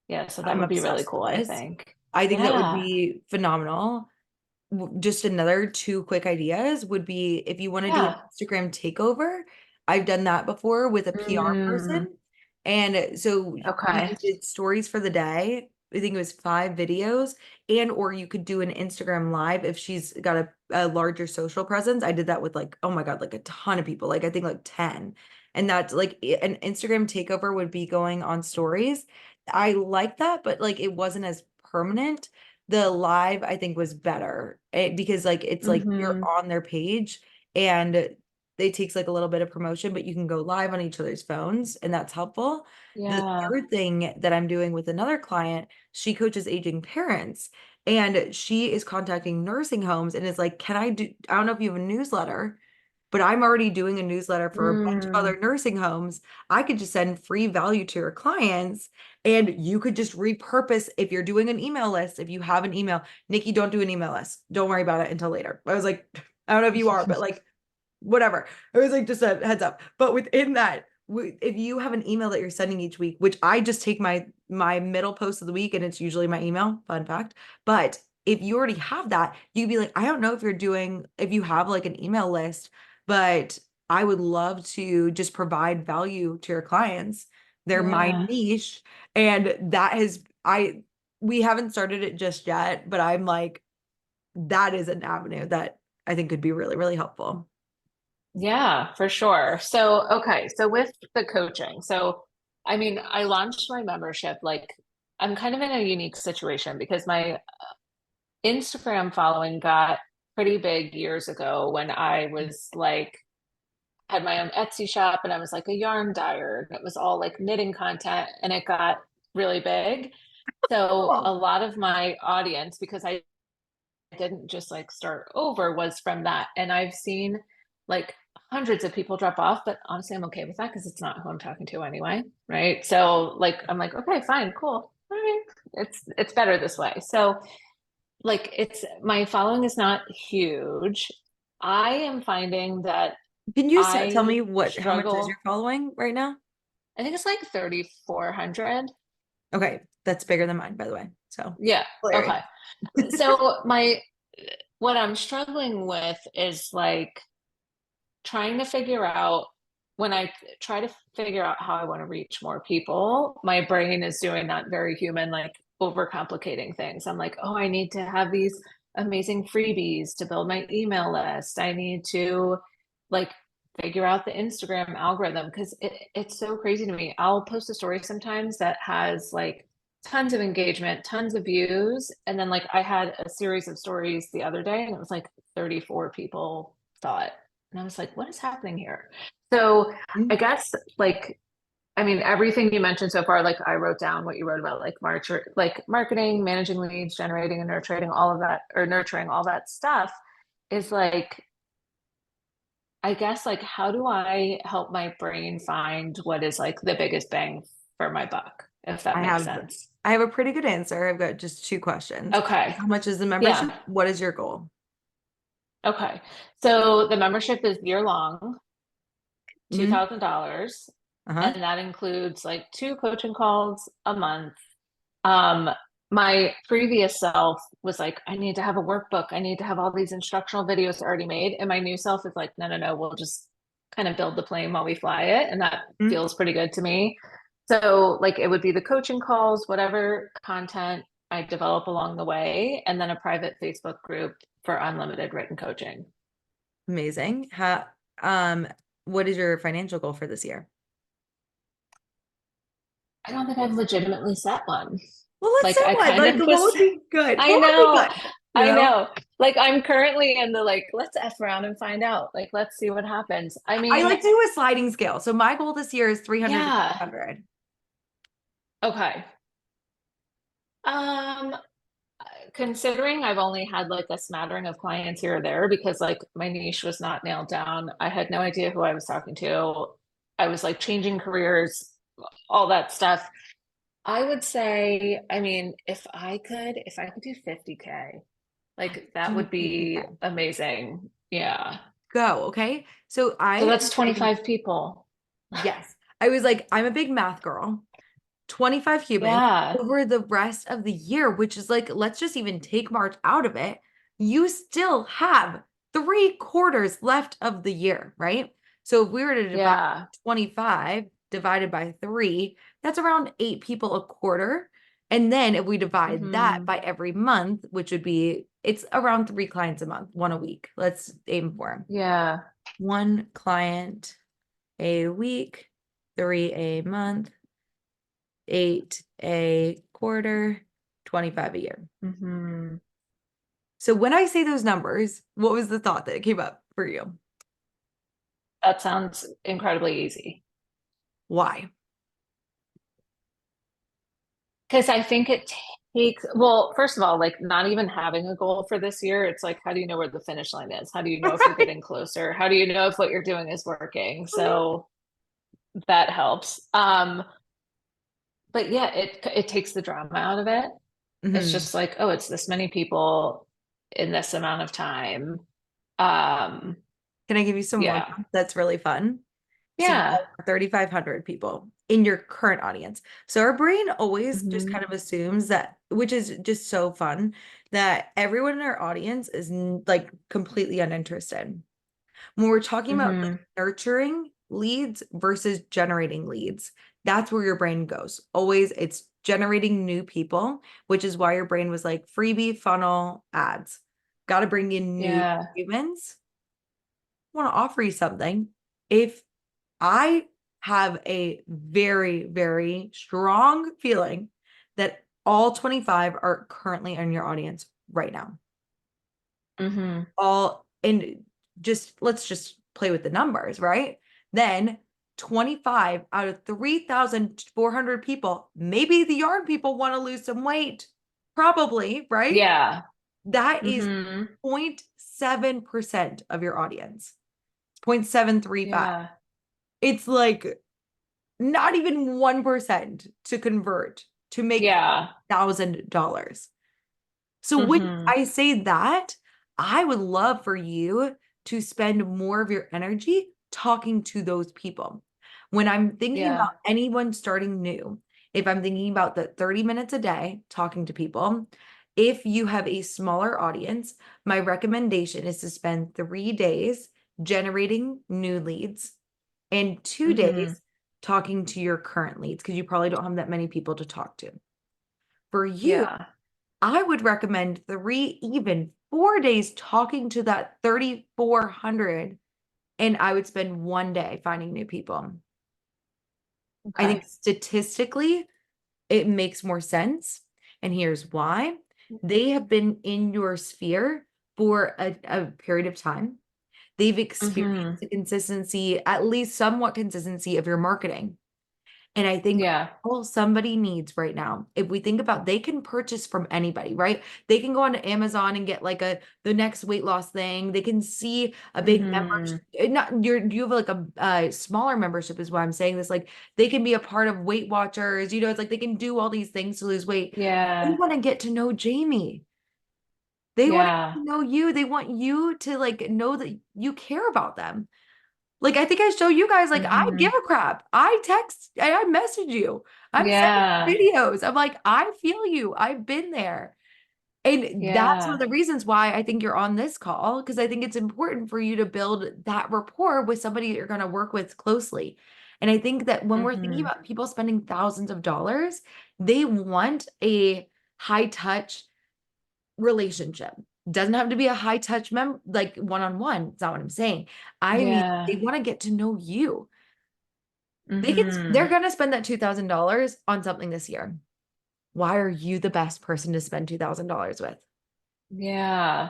Speaker 3: Yeah. So that
Speaker 1: I'm
Speaker 3: would be really
Speaker 1: obsessed with
Speaker 3: cool, I
Speaker 1: this.
Speaker 3: think.
Speaker 1: I think that would
Speaker 3: Yeah.
Speaker 1: be phenomenal. Just another two quick ideas would be if you want to do an
Speaker 3: Yeah.
Speaker 1: Instagram takeover. I've done that before with a PR
Speaker 3: Mm,
Speaker 1: person. And so
Speaker 3: okay.
Speaker 1: we did stories for the day. I think it was 5 videos. And or you could do an Instagram live if she's got a larger social presence. I did that with like, oh my God, like a ton of people, like I think like 10. And that's like an Instagram takeover would be going on stories. I like that, but like it wasn't as permanent. The live I think was better because like it's like you're
Speaker 3: Hmm.
Speaker 1: on their page and it takes like a little bit of promotion, but you can go live on each other's phones and that's helpful. The
Speaker 3: Yeah.
Speaker 1: third thing that I'm doing with another client, she coaches aging parents and she is contacting nursing homes and is like, can I do, I don't know if you have a newsletter, but I'm already doing a newsletter for a bunch of
Speaker 3: Mm,
Speaker 1: other nursing homes. I could just send free value to your clients and you could just repurpose if you're doing an email list, if you have an email, Nikki, don't do an email list. Don't worry about it until later. I was like, I don't know if you are, but like whatever. It was like just a heads up. But within that, if you have an email that you're sending each week, which I just take my middle post of the week and it's usually my email, fun fact. But if you already have that, you'd be like, I don't know if you have like an email list, but I would love to just provide value to your clients. They're my
Speaker 3: yeah.
Speaker 1: niche. And that has, we haven't started it just yet, but I'm like, that is an avenue that I think could be really, really helpful.
Speaker 3: Yeah, for sure. So, okay. So with the coaching, so I mean, I launched my membership, like I'm kind of in a unique situation because my Instagram following got pretty big years ago when I was like had my own Etsy shop and I was like a yarn dyer and it was all like knitting content and it got really big. So a
Speaker 1: Cool.
Speaker 3: lot of my audience, because I didn't just like start over, was from that. And I've seen like hundreds of people drop off, but honestly, I'm okay with that because it's not who I'm talking to anyway. Right. So like I'm like, okay, fine, cool. All right. It's better this way. So like it's my following is not huge. I am finding that
Speaker 1: Can you tell
Speaker 3: I
Speaker 1: me how much is your
Speaker 3: struggle.
Speaker 1: following right now?
Speaker 3: I think it's like 3,400.
Speaker 1: Okay, that's bigger than mine, by the way. So
Speaker 3: Yeah.
Speaker 1: hilarious.
Speaker 3: Okay. So my what I'm struggling with is like trying to figure out when I try to figure out how I want to reach more people, my brain is doing that very human, like overcomplicating things. I'm like, oh, I need to have these amazing freebies to build my email list. I need to like figure out the Instagram algorithm because it's so crazy to me. I'll post a story sometimes that has like tons of engagement, tons of views. And then like I had a series of stories the other day and it was like 34 people saw it. And I was like, what is happening here? So I
Speaker 1: Mm.
Speaker 3: guess like, I mean, everything you mentioned so far, like I wrote down what you wrote about, like like marketing, managing leads, generating and nurturing all of that, or nurturing all that stuff is like, I guess like, how do I help my brain find what is like the biggest bang for my buck, if that
Speaker 1: I
Speaker 3: makes
Speaker 1: have
Speaker 3: sense?
Speaker 1: I have a pretty good answer. I've got just two questions.
Speaker 3: Okay.
Speaker 1: How much is the membership?
Speaker 3: Yeah.
Speaker 1: What is your goal?
Speaker 3: Okay. So the membership is year long,
Speaker 1: Hmm.
Speaker 3: $2,000.
Speaker 1: Uh-huh.
Speaker 3: And that includes like 2 coaching calls a month. Um, my previous self was like, I need to have a workbook. I need to have all these instructional videos already made. And my new self is like, no, no, no, we'll just kind of build the plane while we fly it. And that
Speaker 1: Mm.
Speaker 3: feels pretty good to me. So, like, it would be the coaching calls, whatever content I develop along the way, and then a private Facebook group for unlimited written coaching.
Speaker 1: Amazing. Um, what is your financial goal for this year?
Speaker 3: I don't think I've legitimately set one.
Speaker 1: Well, let's
Speaker 3: Like,
Speaker 1: say
Speaker 3: I
Speaker 1: what?
Speaker 3: kind
Speaker 1: Like,
Speaker 3: of
Speaker 1: what
Speaker 3: was,
Speaker 1: would be good?
Speaker 3: I
Speaker 1: What would be
Speaker 3: know,
Speaker 1: good? You
Speaker 3: I
Speaker 1: know?
Speaker 3: know. Like, I'm currently in the like, let's F around and find out. Like, let's see what happens. I
Speaker 1: I
Speaker 3: mean,
Speaker 1: like to do a sliding scale. So my goal this year is 300 to
Speaker 3: yeah.
Speaker 1: 500.
Speaker 3: Okay. Um, considering I've only had like a smattering of clients here or there because like my niche was not nailed down. I had no idea who I was talking to. I was like changing careers, all that stuff. I would say, I mean, if I could do 50K, like that
Speaker 1: Do
Speaker 3: would be
Speaker 1: 50K.
Speaker 3: amazing. Yeah.
Speaker 1: Go, okay? So
Speaker 3: So
Speaker 1: I
Speaker 3: that's
Speaker 1: am saying
Speaker 3: 25 people.
Speaker 1: yes. I was like, I'm a big math girl. 25 humans
Speaker 3: Yeah.
Speaker 1: over the rest of the year, which is like, let's just even take March out of it. You still have 3 quarters left of the year, right? So if we were to divide
Speaker 3: Yeah.
Speaker 1: 25 divided by 3, that's around 8 people a quarter. And then if we divide that
Speaker 3: Hmm.
Speaker 1: by every month, which would be, it's around 3 clients a month, one a week. Let's aim for
Speaker 3: Yeah.
Speaker 1: 1 client a week, 3 a month, 8 a quarter, 25 a year.
Speaker 3: Hmm.
Speaker 1: So when I say those numbers, what was the thought that came up for you?
Speaker 3: That sounds incredibly easy.
Speaker 1: Why?
Speaker 3: Because I think it takes, well, first of all, like not even having a goal for this year, it's like, how do you know where the finish line is? How do you know if you're
Speaker 1: Right.
Speaker 3: getting closer? How do you know if what you're doing is working? So that helps. But yeah, it takes the drama out of it. It's
Speaker 1: Mhm.
Speaker 3: just like, oh, it's this many people in this amount of time. Um,
Speaker 1: Can I give you some more
Speaker 3: yeah.
Speaker 1: that's really fun? So you
Speaker 3: Yeah.
Speaker 1: have 3,500 people in your current audience. So our brain always just
Speaker 3: Hmm.
Speaker 1: kind of assumes that, which is just so fun, that everyone in our audience is like completely uninterested. When we're talking about like
Speaker 3: Hmm.
Speaker 1: nurturing leads versus generating leads, that's where your brain goes. Always, it's generating new people, which is why your brain was like freebie funnel ads. Got to bring in new
Speaker 3: Yeah.
Speaker 1: humans. I want to offer you something. If I have a very, very strong feeling that all 25 are currently in your audience right now.
Speaker 3: Mm-hmm.
Speaker 1: All, and let's just play with the numbers, right? Then 25 out of 3,400 people, maybe the yarn people want to lose some weight, probably, right?
Speaker 3: Yeah.
Speaker 1: That is
Speaker 3: Mm-hmm.
Speaker 1: 0.7% of your audience. 0.735.
Speaker 3: Yeah.
Speaker 1: It's like not even 1% to convert to make
Speaker 3: Yeah.
Speaker 1: $1,000. So when
Speaker 3: Mm-hmm.
Speaker 1: I say that, I would love for you to spend more of your energy talking to those people. When I'm thinking
Speaker 3: Yeah.
Speaker 1: about anyone starting new, if I'm thinking about the 30 minutes a day talking to people, if you have a smaller audience, my recommendation is to spend 3 days generating new leads and 2 days
Speaker 3: Mm-hmm.
Speaker 1: talking to your current leads because you probably don't have that many people to talk to. For you,
Speaker 3: Yeah.
Speaker 1: I would recommend 3, even 4 days talking to that 3,400, and I would spend 1 day finding new people. I think
Speaker 3: Okay.
Speaker 1: statistically, it makes more sense. And here's why. They have been in your sphere for a period of time. They've
Speaker 3: Mm-hmm.
Speaker 1: experienced the consistency, at least somewhat consistency of your marketing. And I think
Speaker 3: Yeah.
Speaker 1: all somebody needs right now, if we think about, they can purchase from anybody, right? They can go onto Amazon and get like the next weight loss thing. They can see a big
Speaker 3: Mm-hmm.
Speaker 1: membership. Not you have like a smaller membership is why I'm saying this. Like they can be a part of Weight Watchers. It's like they can do all these things to lose weight. They
Speaker 3: Yeah.
Speaker 1: want to get to know Jamie. They want to
Speaker 3: Yeah.
Speaker 1: get to know you. They want you to like know that you care about them. Like I think I show you guys, like I
Speaker 3: Mm-hmm.
Speaker 1: give a crap. I text, I message you. I'm sending
Speaker 3: Yeah.
Speaker 1: videos. I'm like, I feel you. I've been there. And that's one of
Speaker 3: Yeah.
Speaker 1: the reasons why I think you're on this call, because I think it's important for you to build that rapport with somebody that you're going to work with closely. And I think that when we're thinking
Speaker 3: Mm-hmm.
Speaker 1: about people spending thousands of dollars, they want a high touch relationship. Doesn't have to be a high touch like one-on-one. It's not what I'm saying. I mean,
Speaker 3: Yeah.
Speaker 1: they want to get to know you.
Speaker 3: Mm-hmm.
Speaker 1: They're gonna spend that $2,000 on something this year. Why are you the best person to spend $2,000 with?
Speaker 3: Yeah.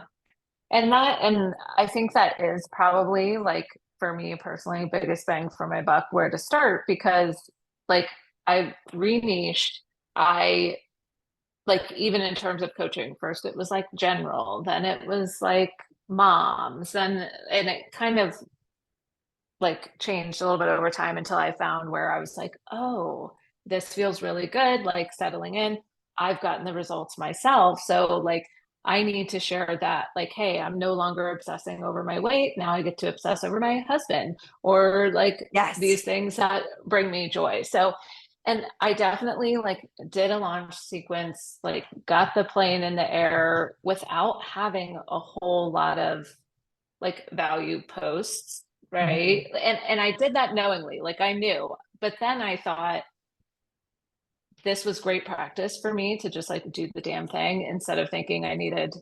Speaker 3: And I think that is probably like for me personally, biggest bang for my buck where to start because like I re-niched, I like even in terms of coaching, first it was like general, then it was like moms, and it kind of like changed a little bit over time until I found where I was like, oh, this feels really good, like settling in. I've gotten the results myself. So like I need to share that, like, hey, I'm no longer obsessing over my weight. Now I get to obsess over my husband or like
Speaker 1: Yes.
Speaker 3: these things that bring me joy. So and I definitely like did a launch sequence, like got the plane in the air without having a whole lot of like value posts,
Speaker 1: Mhm.
Speaker 3: right? And I did that knowingly, like I knew. But then I thought this was great practice for me to just like do the damn thing instead of thinking I needed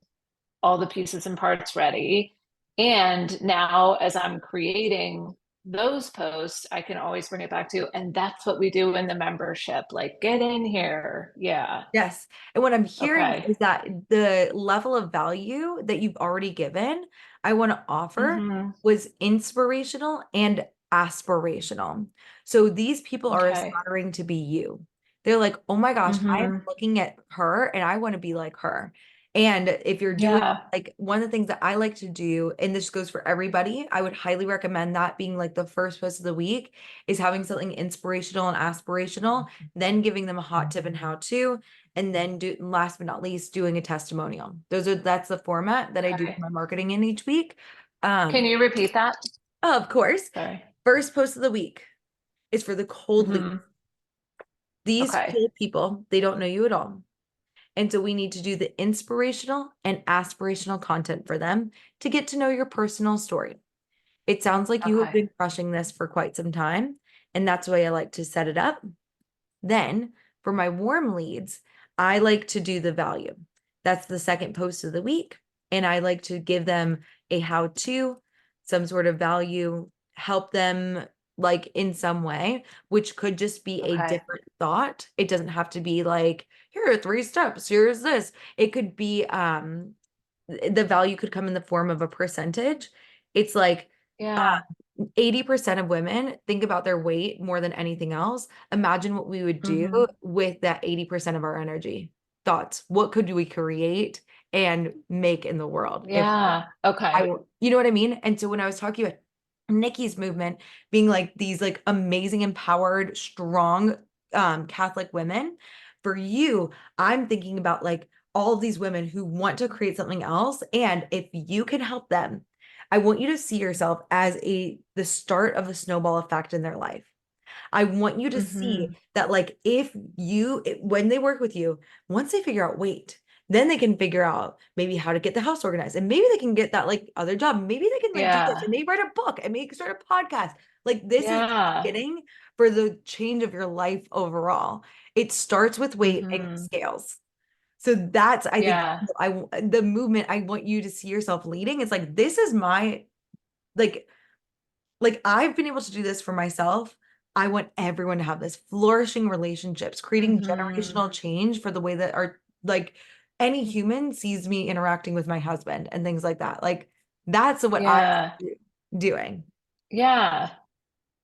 Speaker 3: all the pieces and parts ready. And now as I'm creating those posts, I can always bring it back to, and that's what we do in the membership. Like get in here. Yeah.
Speaker 1: Yes. And what I'm hearing
Speaker 3: Okay.
Speaker 1: is that the level of value that you've already given, I want to offer
Speaker 3: Mm-hmm.
Speaker 1: was inspirational and aspirational. So these people are
Speaker 3: Okay.
Speaker 1: aspiring to be you. They're like, oh my gosh, I am
Speaker 3: Mm-hmm.
Speaker 1: looking at her and I want to be like her. And if you're doing
Speaker 3: Yeah.
Speaker 1: like one of the things that I like to do, and this goes for everybody, I would highly recommend that being like the first post of the week is having something inspirational and aspirational, then giving them a hot tip and how to, and then last but not least, doing a testimonial. That's the format that I do
Speaker 3: Okay.
Speaker 1: my marketing in each week.
Speaker 3: Can you repeat that?
Speaker 1: Of course,
Speaker 3: Sorry.
Speaker 1: first post of the week is for the cold lead.
Speaker 3: Mm-hmm.
Speaker 1: These
Speaker 3: Okay.
Speaker 1: cold people, they don't know you at all. And so we need to do the inspirational and aspirational content for them to get to know your personal story. It sounds like you have
Speaker 3: Okay.
Speaker 1: been crushing this for quite some time, and that's why I like to set it up. Then for my warm leads, I like to do the value. That's the second post of the week. And I like to give them a how to, some sort of value, help them like in some way, which could just be a
Speaker 3: Okay.
Speaker 1: different thought. It doesn't have to be like, here are 3 steps, here's this. It could be the value could come in the form of a percentage. It's like
Speaker 3: Yeah.
Speaker 1: 80% of women think about their weight more than anything else. Imagine what we would do
Speaker 3: Mhm.
Speaker 1: with that 80% of our energy. Thoughts. What could we create and make in the world if
Speaker 3: Yeah.
Speaker 1: I,
Speaker 3: Okay.
Speaker 1: you know what I mean? And so when I was talking about Nikki's movement being like these like amazing, empowered, strong Catholic women, for you, I'm thinking about like all of these women who want to create something else. And if you can help them, I want you to see yourself as the start of a snowball effect in their life. I want you to see
Speaker 3: Mhm.
Speaker 1: that, like, if when they work with you, once they figure out weight, then they can figure out maybe how to get the house organized. And maybe they can get that like other job. Maybe they can like do this
Speaker 3: Yeah.
Speaker 1: and maybe write a book and maybe start a podcast. Like, this is the
Speaker 3: Yeah.
Speaker 1: beginning for the change of your life overall. It starts with weight and
Speaker 3: Mhm.
Speaker 1: scales. So that's, I think,
Speaker 3: Yeah.
Speaker 1: the movement I want you to see yourself leading. It's like, this is my, like, I've been able to do this for myself. I want everyone to have this flourishing relationships, creating
Speaker 3: Mhm.
Speaker 1: generational change for the way that our, like, any human sees me interacting with my husband and things like that. Like, that's what I'm
Speaker 3: Yeah.
Speaker 1: doing.
Speaker 3: Yeah.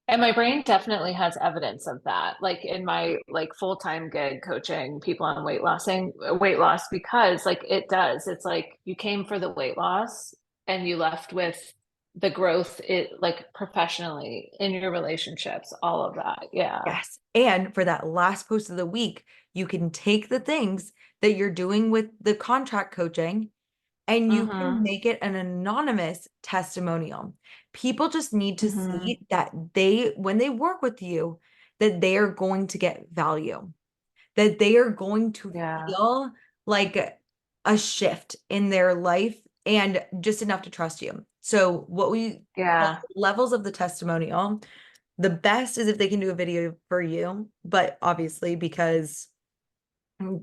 Speaker 3: And my brain definitely has evidence of that. Like in my like full-time gig coaching people on weight loss, because like it does. It's like you came for the weight loss and you left with the growth, it like professionally in your relationships, all of that. Yeah.
Speaker 1: Yes. And for that last post of the week, you can take the things that you're doing with the contract coaching and you can
Speaker 3: Mm-hmm.
Speaker 1: make it an anonymous testimonial. People just need to
Speaker 3: Mm-hmm.
Speaker 1: see that when they work with you, that they are going to get value, that they are going to
Speaker 3: Yeah.
Speaker 1: feel like a shift in their life and just enough to trust you. So what we call
Speaker 3: Yeah.
Speaker 1: levels of the testimonial, the best is if they can do a video for you, but obviously because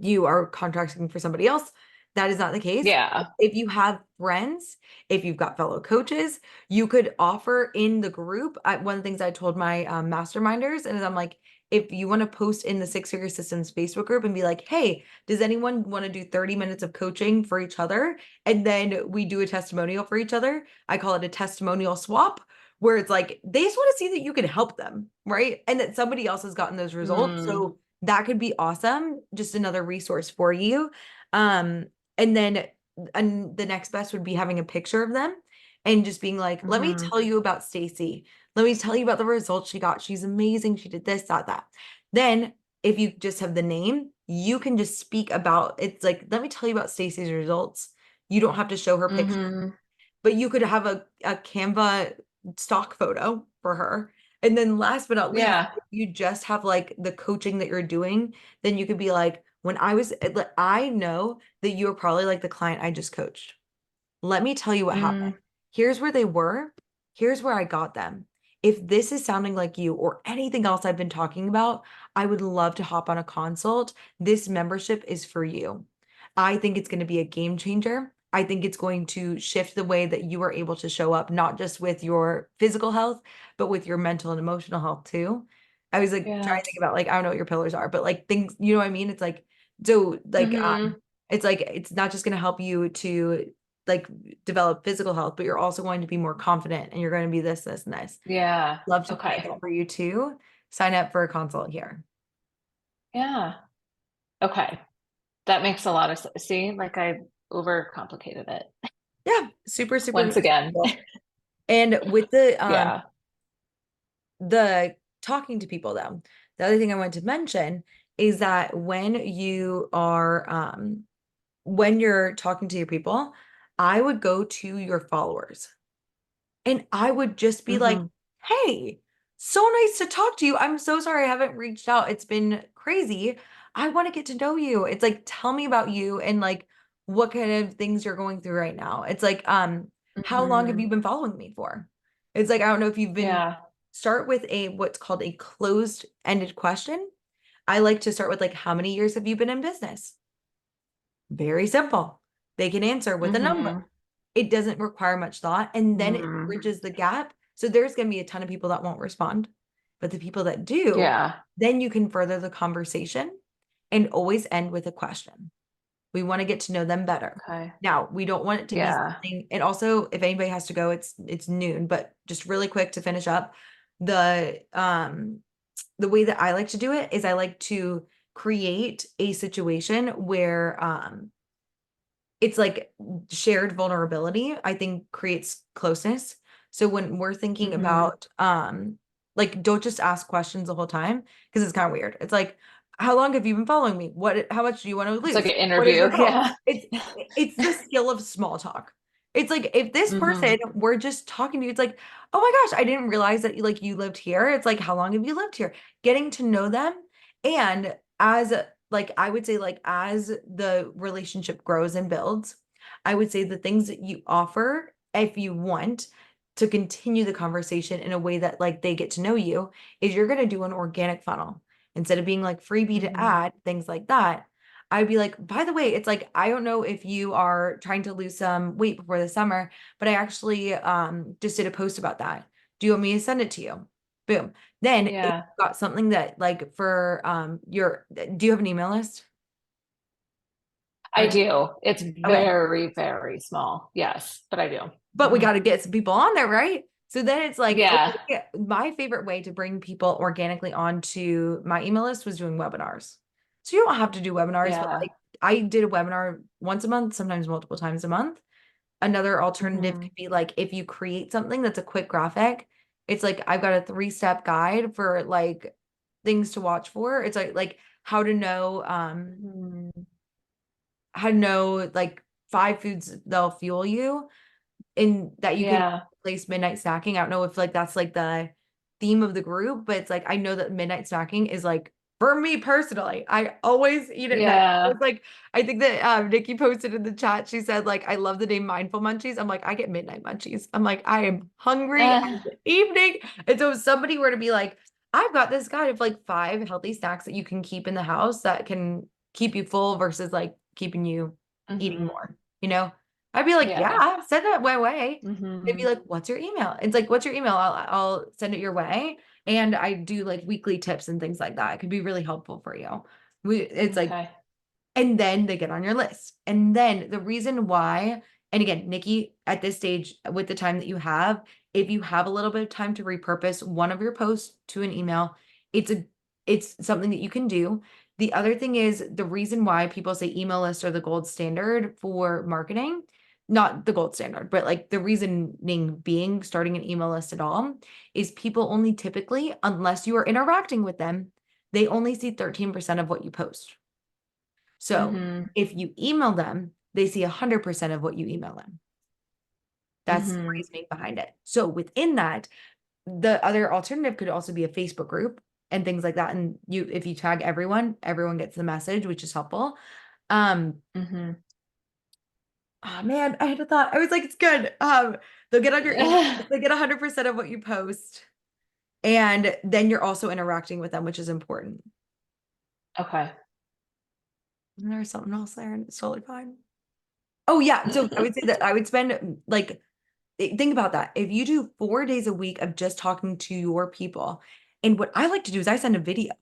Speaker 1: you are contracting for somebody else, that is not the case.
Speaker 3: Yeah.
Speaker 1: If you have friends, if you've got fellow coaches, you could offer in the group. One of the things I told my masterminders, and I'm like, if you want to post in the Six Figure Systems Facebook group and be like, hey, does anyone want to do 30 minutes of coaching for each other? And then we do a testimonial for each other. I call it a testimonial swap, where it's like they just want to see that you can help them, right? And that somebody else has gotten those results.
Speaker 3: Mm.
Speaker 1: So that could be awesome. Just another resource for you. Um, and then the next best would be having a picture of them and just being like, let me
Speaker 3: Mm-hmm.
Speaker 1: tell you about Stacy. Let me tell you about the results she got. She's amazing. She did this, that, that. Then if you just have the name, you can just speak about it's like, let me tell you about Stacy's results. You don't have to show her picture,
Speaker 3: Mm-hmm.
Speaker 1: but you could have a Canva stock photo for her. And then last but not least,
Speaker 3: Yeah.
Speaker 1: if you just have like the coaching that you're doing, then you could be like, I know that you're probably like the client I just coached. Let me tell you what happened.
Speaker 3: Mm.
Speaker 1: Here's where they were. Here's where I got them. If this is sounding like you or anything else I've been talking about, I would love to hop on a consult. This membership is for you. I think it's going to be a game changer. I think it's going to shift the way that you are able to show up, not just with your physical health, but with your mental and emotional health too. I was like trying
Speaker 3: Yeah.
Speaker 1: to think about like, I don't know what your pillars are, but like things, you know what I mean? It's like, so like,
Speaker 3: Mm-hmm.
Speaker 1: it's like, it's not just going to help you to like develop physical health, but you're also going to be more confident and you're going to be this, this, and this.
Speaker 3: Yeah.
Speaker 1: Love to create
Speaker 3: Okay.
Speaker 1: that for you too. Sign up for a consult here.
Speaker 3: Yeah. Okay. That makes a lot of sense. See, like I overcomplicated it
Speaker 1: Yeah, super, super
Speaker 3: once again.
Speaker 1: simple. And with
Speaker 3: Yeah.
Speaker 1: the talking to people though, the other thing I want to mention is that when you're talking to your people, I would go to your followers and I would just be like,
Speaker 3: Mm-hmm.
Speaker 1: hey, so nice to talk to you. I'm so sorry I haven't reached out. It's been crazy. I want to get to know you. It's like, tell me about you and like what kind of things you're going through right now. It's like, how long have
Speaker 3: Mm-hmm.
Speaker 1: you been following me for? It's like, I don't know if you've been
Speaker 3: Yeah.
Speaker 1: start with what's called a closed-ended question. I like to start with like, how many years have you been in business? Very simple. They can answer with a number.
Speaker 3: Mm-hmm.
Speaker 1: It doesn't require much thought, and then it
Speaker 3: Mm-hmm.
Speaker 1: bridges the gap. So there's going to be a ton of people that won't respond. But the people that do,
Speaker 3: Yeah.
Speaker 1: then you can further the conversation and always end with a question. We want to get to know them better.
Speaker 3: Okay.
Speaker 1: Now, we don't want it to be
Speaker 3: Yeah.
Speaker 1: something, and also if anybody has to go, it's noon, but just really quick to finish up, the way that I like to do it is I like to create a situation where it's like shared vulnerability, I think creates closeness. So when we're thinking
Speaker 3: Mhm.
Speaker 1: about like don't just ask questions the whole time because it's kind of weird. It's like, how long have you been following me? How much do you want to
Speaker 3: It's like
Speaker 1: lose?
Speaker 3: an
Speaker 1: What is
Speaker 3: interview.
Speaker 1: your goal?
Speaker 3: Yeah.
Speaker 1: It's the skill of small talk. It's like if this person
Speaker 3: Mhm.
Speaker 1: we're just talking to you, it's like, oh my gosh, I didn't realize that you lived here. It's like, how long have you lived here? Getting to know them. And as like I would say, like as the relationship grows and builds, I would say the things that you offer, if you want to continue the conversation in a way that like they get to know you, is you're going to do an organic funnel instead of being like freebie to
Speaker 3: Mhm.
Speaker 1: add things like that. I'd be like, by the way, it's like, I don't know if you are trying to lose some weight before the summer, but I actually just did a post about that. Do you want me to send it to you? Boom. Then if you've
Speaker 3: Yeah.
Speaker 1: got something that like for your, do you have an email list?
Speaker 3: I do. It's
Speaker 1: Okay.
Speaker 3: very, very small. Yes, but I do.
Speaker 1: But we
Speaker 3: Mhm.
Speaker 1: got to get some people on there, right? So then it's like,
Speaker 3: Yeah.
Speaker 1: okay, my favorite way to bring people organically onto my email list was doing webinars. So you don't have to do webinars, but
Speaker 3: Yeah.
Speaker 1: like I did a webinar once a month, sometimes multiple times a month. Another alternative
Speaker 3: Mhm.
Speaker 1: could be like if you create something that's a quick graphic, it's like I've got a 3-step guide for like things to watch for. It's like
Speaker 3: Mhm.
Speaker 1: how to know like 5 foods that'll fuel you and that you can
Speaker 3: Yeah.
Speaker 1: place midnight snacking. I don't know if like that's like the theme of the group, but it's like I know that midnight snacking is like for me personally, I always eat at night.
Speaker 3: Yeah.
Speaker 1: It's like I think that Nikki posted in the chat, she said like I love the name mindful munchies. I'm like, I get midnight munchies. I'm like, I am hungry at the evening. And so if somebody were to be like, I've got this guide of like 5 healthy snacks that you can keep in the house that can keep you full versus like keeping you eating
Speaker 3: Mhm.
Speaker 1: more, you know? I'd be like,
Speaker 3: Yeah.
Speaker 1: yeah, send it my way. They'd be
Speaker 3: Mhm.
Speaker 1: like, what's your email? It's like, what's your email? I'll send it your way. And I do like weekly tips and things like that. It could be really helpful for you. It's like,
Speaker 3: Okay.
Speaker 1: and then they get on your list. And then the reason why, and again, Nikki, at this stage, with the time that you have, if you have a little bit of time to repurpose one of your posts to an email, it's something that you can do. The other thing is the reason why people say email lists are the gold standard for marketing, not the gold standard, but like the reasoning being starting an email list at all is people only typically, unless you are interacting with them, they only see 13% of what you post. So
Speaker 3: Mhm.
Speaker 1: if you email them, they see 100% of what you email them. That's the
Speaker 3: Mhm.
Speaker 1: reasoning behind it. So within that, the other alternative could also be a Facebook group and things like that. And if you tag everyone, everyone gets the message, which is helpful. Um,
Speaker 3: Mhm.
Speaker 1: oh man, I had a thought. I was like, it's good. They'll get on your email, they get 100% of what you post. And then you're also interacting with them, which is important.
Speaker 3: Okay.
Speaker 1: And there's something else there, and it's totally fine. Oh yeah. So I would say that I would spend like think about that. If you do 4 days a week of just talking to your people, and what I like to do is I send a video.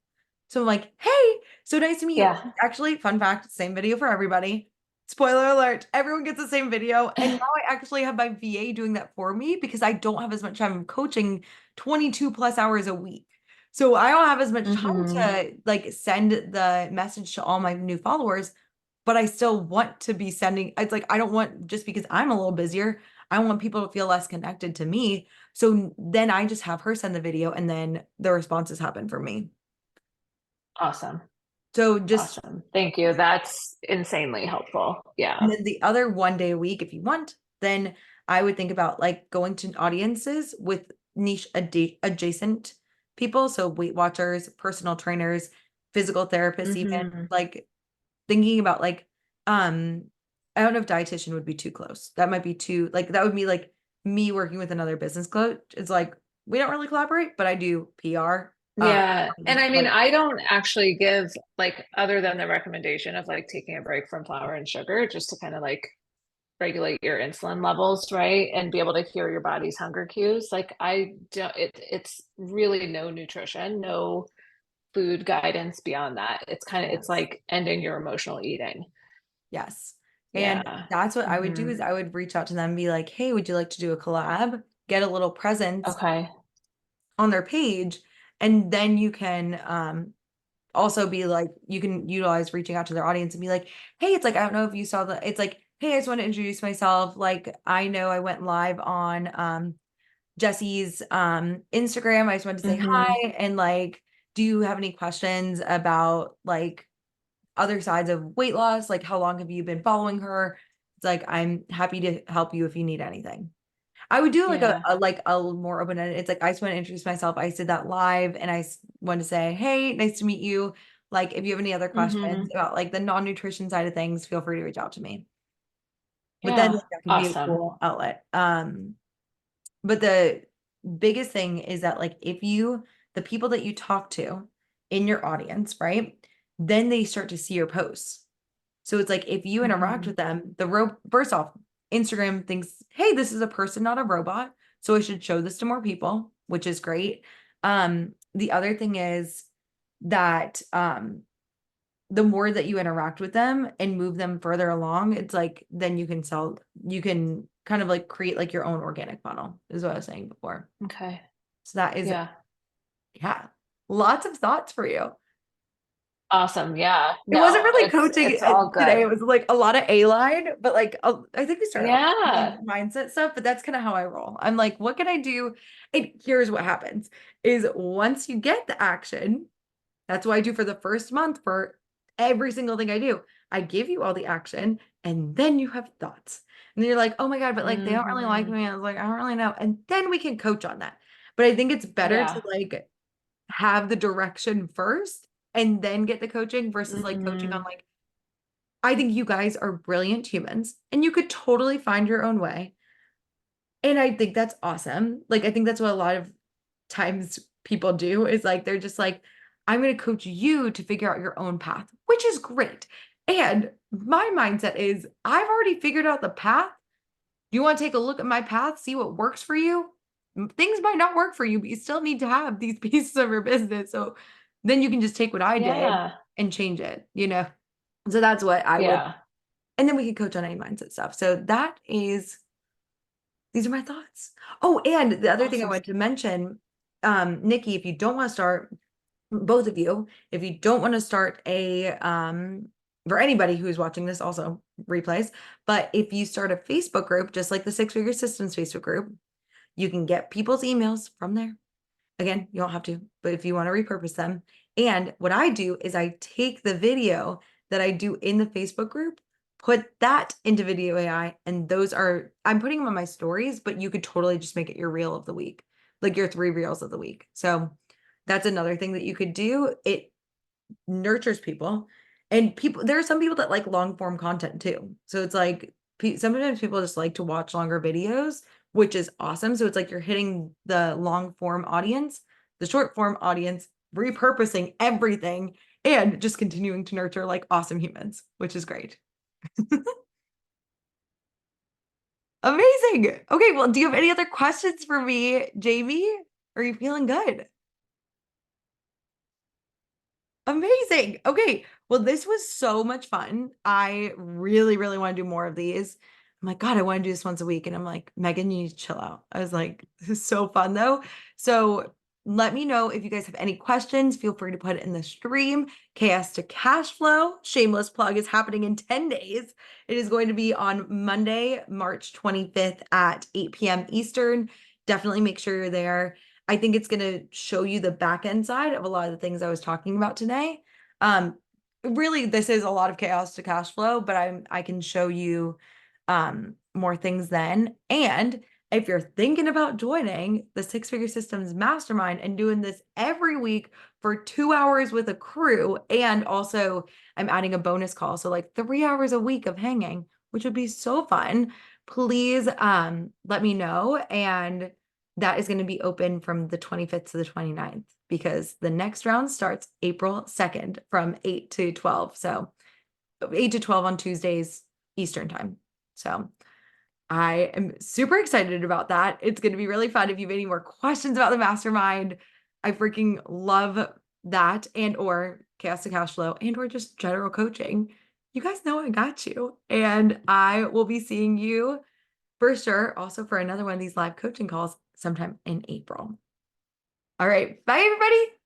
Speaker 1: So I'm like, hey, so nice to meet you.
Speaker 3: Yeah.
Speaker 1: Actually, fun fact, same video for everybody. Spoiler alert, everyone gets the same video. And now I actually have my VA doing that for me because I don't have as much time coaching 22 plus hours a week. So I don't have as much time
Speaker 3: Mhm.
Speaker 1: to like send the message to all my new followers, but I still want to be sending. It's like I don't want just because I'm a little busier, I want people to feel less connected to me. So then I just have her send the video and then the responses happen for me.
Speaker 3: Awesome.
Speaker 1: So just,
Speaker 3: Awesome. Thank you. That's insanely helpful.
Speaker 1: and
Speaker 3: Yeah.
Speaker 1: then the other one day a week, if you want, then I would think about like going to audiences with niche adjacent people. So Weight Watchers, personal trainers, physical therapists, even
Speaker 3: Mhm.
Speaker 1: like thinking about like, um, I don't know if dietitian would be too close. That might be too, like, that would be like me working with another business coach. It's like, we don't really collaborate, but I do PR.
Speaker 3: Yeah. And I mean,
Speaker 1: Like,
Speaker 3: I don't actually give like other than the recommendation of like taking a break from flour and sugar just to kind of like regulate your insulin levels, right? And be able to hear your body's hunger cues. Like I don't, it's really no nutrition, no food guidance beyond that. It's kind of, it's
Speaker 1: Yes.
Speaker 3: like ending your emotional eating.
Speaker 1: Yes. And
Speaker 3: Yeah.
Speaker 1: that's what I would do
Speaker 3: Mhm.
Speaker 1: is I would reach out to them and be like, hey, would you like to do a collab? Get a little presence
Speaker 3: Okay.
Speaker 1: on their page. And then you can also be like, you can utilize reaching out to their audience and be like, hey, it's like, I don't know if you saw it's like, hey, I just want to introduce myself. Like, I know I went live on Jesse's Instagram. I just wanted to say
Speaker 3: Mhm.
Speaker 1: hi. And like, do you have any questions about like other sides of weight loss? Like, how long have you been following her? It's like, I'm happy to help you if you need anything. I would do like
Speaker 3: Yeah.
Speaker 1: a more open-ended. It's like, I just want to introduce myself. I did that live and I want to say, hey, nice to meet you. Like, if you have any other questions
Speaker 3: Mhm.
Speaker 1: about like the non-nutrition side of things, feel free to reach out to me. But then
Speaker 3: Yeah.
Speaker 1: like, that can be a
Speaker 3: Awesome.
Speaker 1: cool outlet. But the biggest thing is that like if you the people that you talk to in your audience, right? Then they start to see your posts. So it's like if you interact
Speaker 3: Mhm.
Speaker 1: with them, first off, Instagram thinks, hey, this is a person, not a robot. So I should show this to more people, which is great. The other thing is that the more that you interact with them and move them further along, it's like then you can kind of like create like your own organic funnel, is what I was saying before.
Speaker 3: Okay.
Speaker 1: So that is,
Speaker 3: Yeah.
Speaker 1: yeah, lots of thoughts for you.
Speaker 3: Awesome. Yeah.
Speaker 1: It wasn't
Speaker 3: No,
Speaker 1: really coaching
Speaker 3: it's all
Speaker 1: today. It
Speaker 3: good.
Speaker 1: was like a lot of A line, but like I think we started off with
Speaker 3: Yeah.
Speaker 1: some mindset stuff, but that's kind of how I roll. I'm like, what can I do? And here's what happens is once you get the action, that's what I do for the first month for every single thing I do. I give you all the action and then you have thoughts. And then you're like, oh my God, but like they don't really like
Speaker 3: Mhm.
Speaker 1: me. I was like, I don't really know. And then we can coach on that. But I think it's better to
Speaker 3: Yeah.
Speaker 1: like have the direction first and then get the coaching versus like coaching on
Speaker 3: Mhm.
Speaker 1: like, I think you guys are brilliant humans and you could totally find your own way. And I think that's awesome. Like, I think that's what a lot of times people do is like, they're just like, I'm going to coach you to figure out your own path, which is great. And my mindset is, I've already figured out the path. You want to take a look at my path, see what works for you? Things might not work for you, but you still need to have these pieces of your business. So then you can just take what I did
Speaker 3: Yeah.
Speaker 1: and change it, you know? So that's what I would,
Speaker 3: Yeah.
Speaker 1: and then we can coach on any mindset stuff. So these are my thoughts. Oh, and the other thing I
Speaker 3: Awesome.
Speaker 1: wanted to mention, Nikki, if you don't want to start, both of you, if you don't want to start for anybody who's watching this also replays, but if you start a Facebook group, just like the Six Figure Systems Facebook group, you can get people's emails from there. Again, you don't have to, but if you want to repurpose them. And what I do is I take the video that I do in the Facebook group, put that into Video AI, and I'm putting them on my stories, but you could totally just make it your reel of the week, like your 3 reels of the week. So that's another thing that you could do. It nurtures people, and there are some people that like long form content too. So it's like sometimes people just like to watch longer videos, which is awesome. So it's like you're hitting the long form audience, the short form audience, repurposing everything and just continuing to nurture like awesome humans, which is great. Amazing. Okay, well, do you have any other questions for me, Jamie? Are you feeling good? Amazing. Okay. Well, this was so much fun. I really, really want to do more of these. I'm like, God, I want to do this once a week. And I'm like, Megan, you need to chill out. I was like, this is so fun though. So let me know if you guys have any questions. Feel free to put it in the stream. Chaos to Cash Flow. Shameless plug is happening in 10 days. It is going to be on Monday, March 25th at 8 p.m. Eastern. Definitely make sure you're there. I think it's going to show you the back end side of a lot of the things I was talking about today. Really, this is a lot of chaos to cash flow, but I can show you more things then. And if you're thinking about joining the Six Figure Systems Mastermind and doing this every week for 2 hours with a crew, and also I'm adding a bonus call, so like 3 hours a week of hanging, which would be so fun. Please let me know, and that is going to be open from the 25th to the 29th because the next round starts April 2nd from 8 to 12. So 8 to 12 on Tuesdays Eastern time. So I am super excited about that. It's going to be really fun. If you have any more questions about the mastermind, I freaking love that, and or chaos to cash flow, and or just general coaching. You guys know I got you. And I will be seeing you for sure also for another one of these live coaching calls sometime in April. All right. Bye, everybody.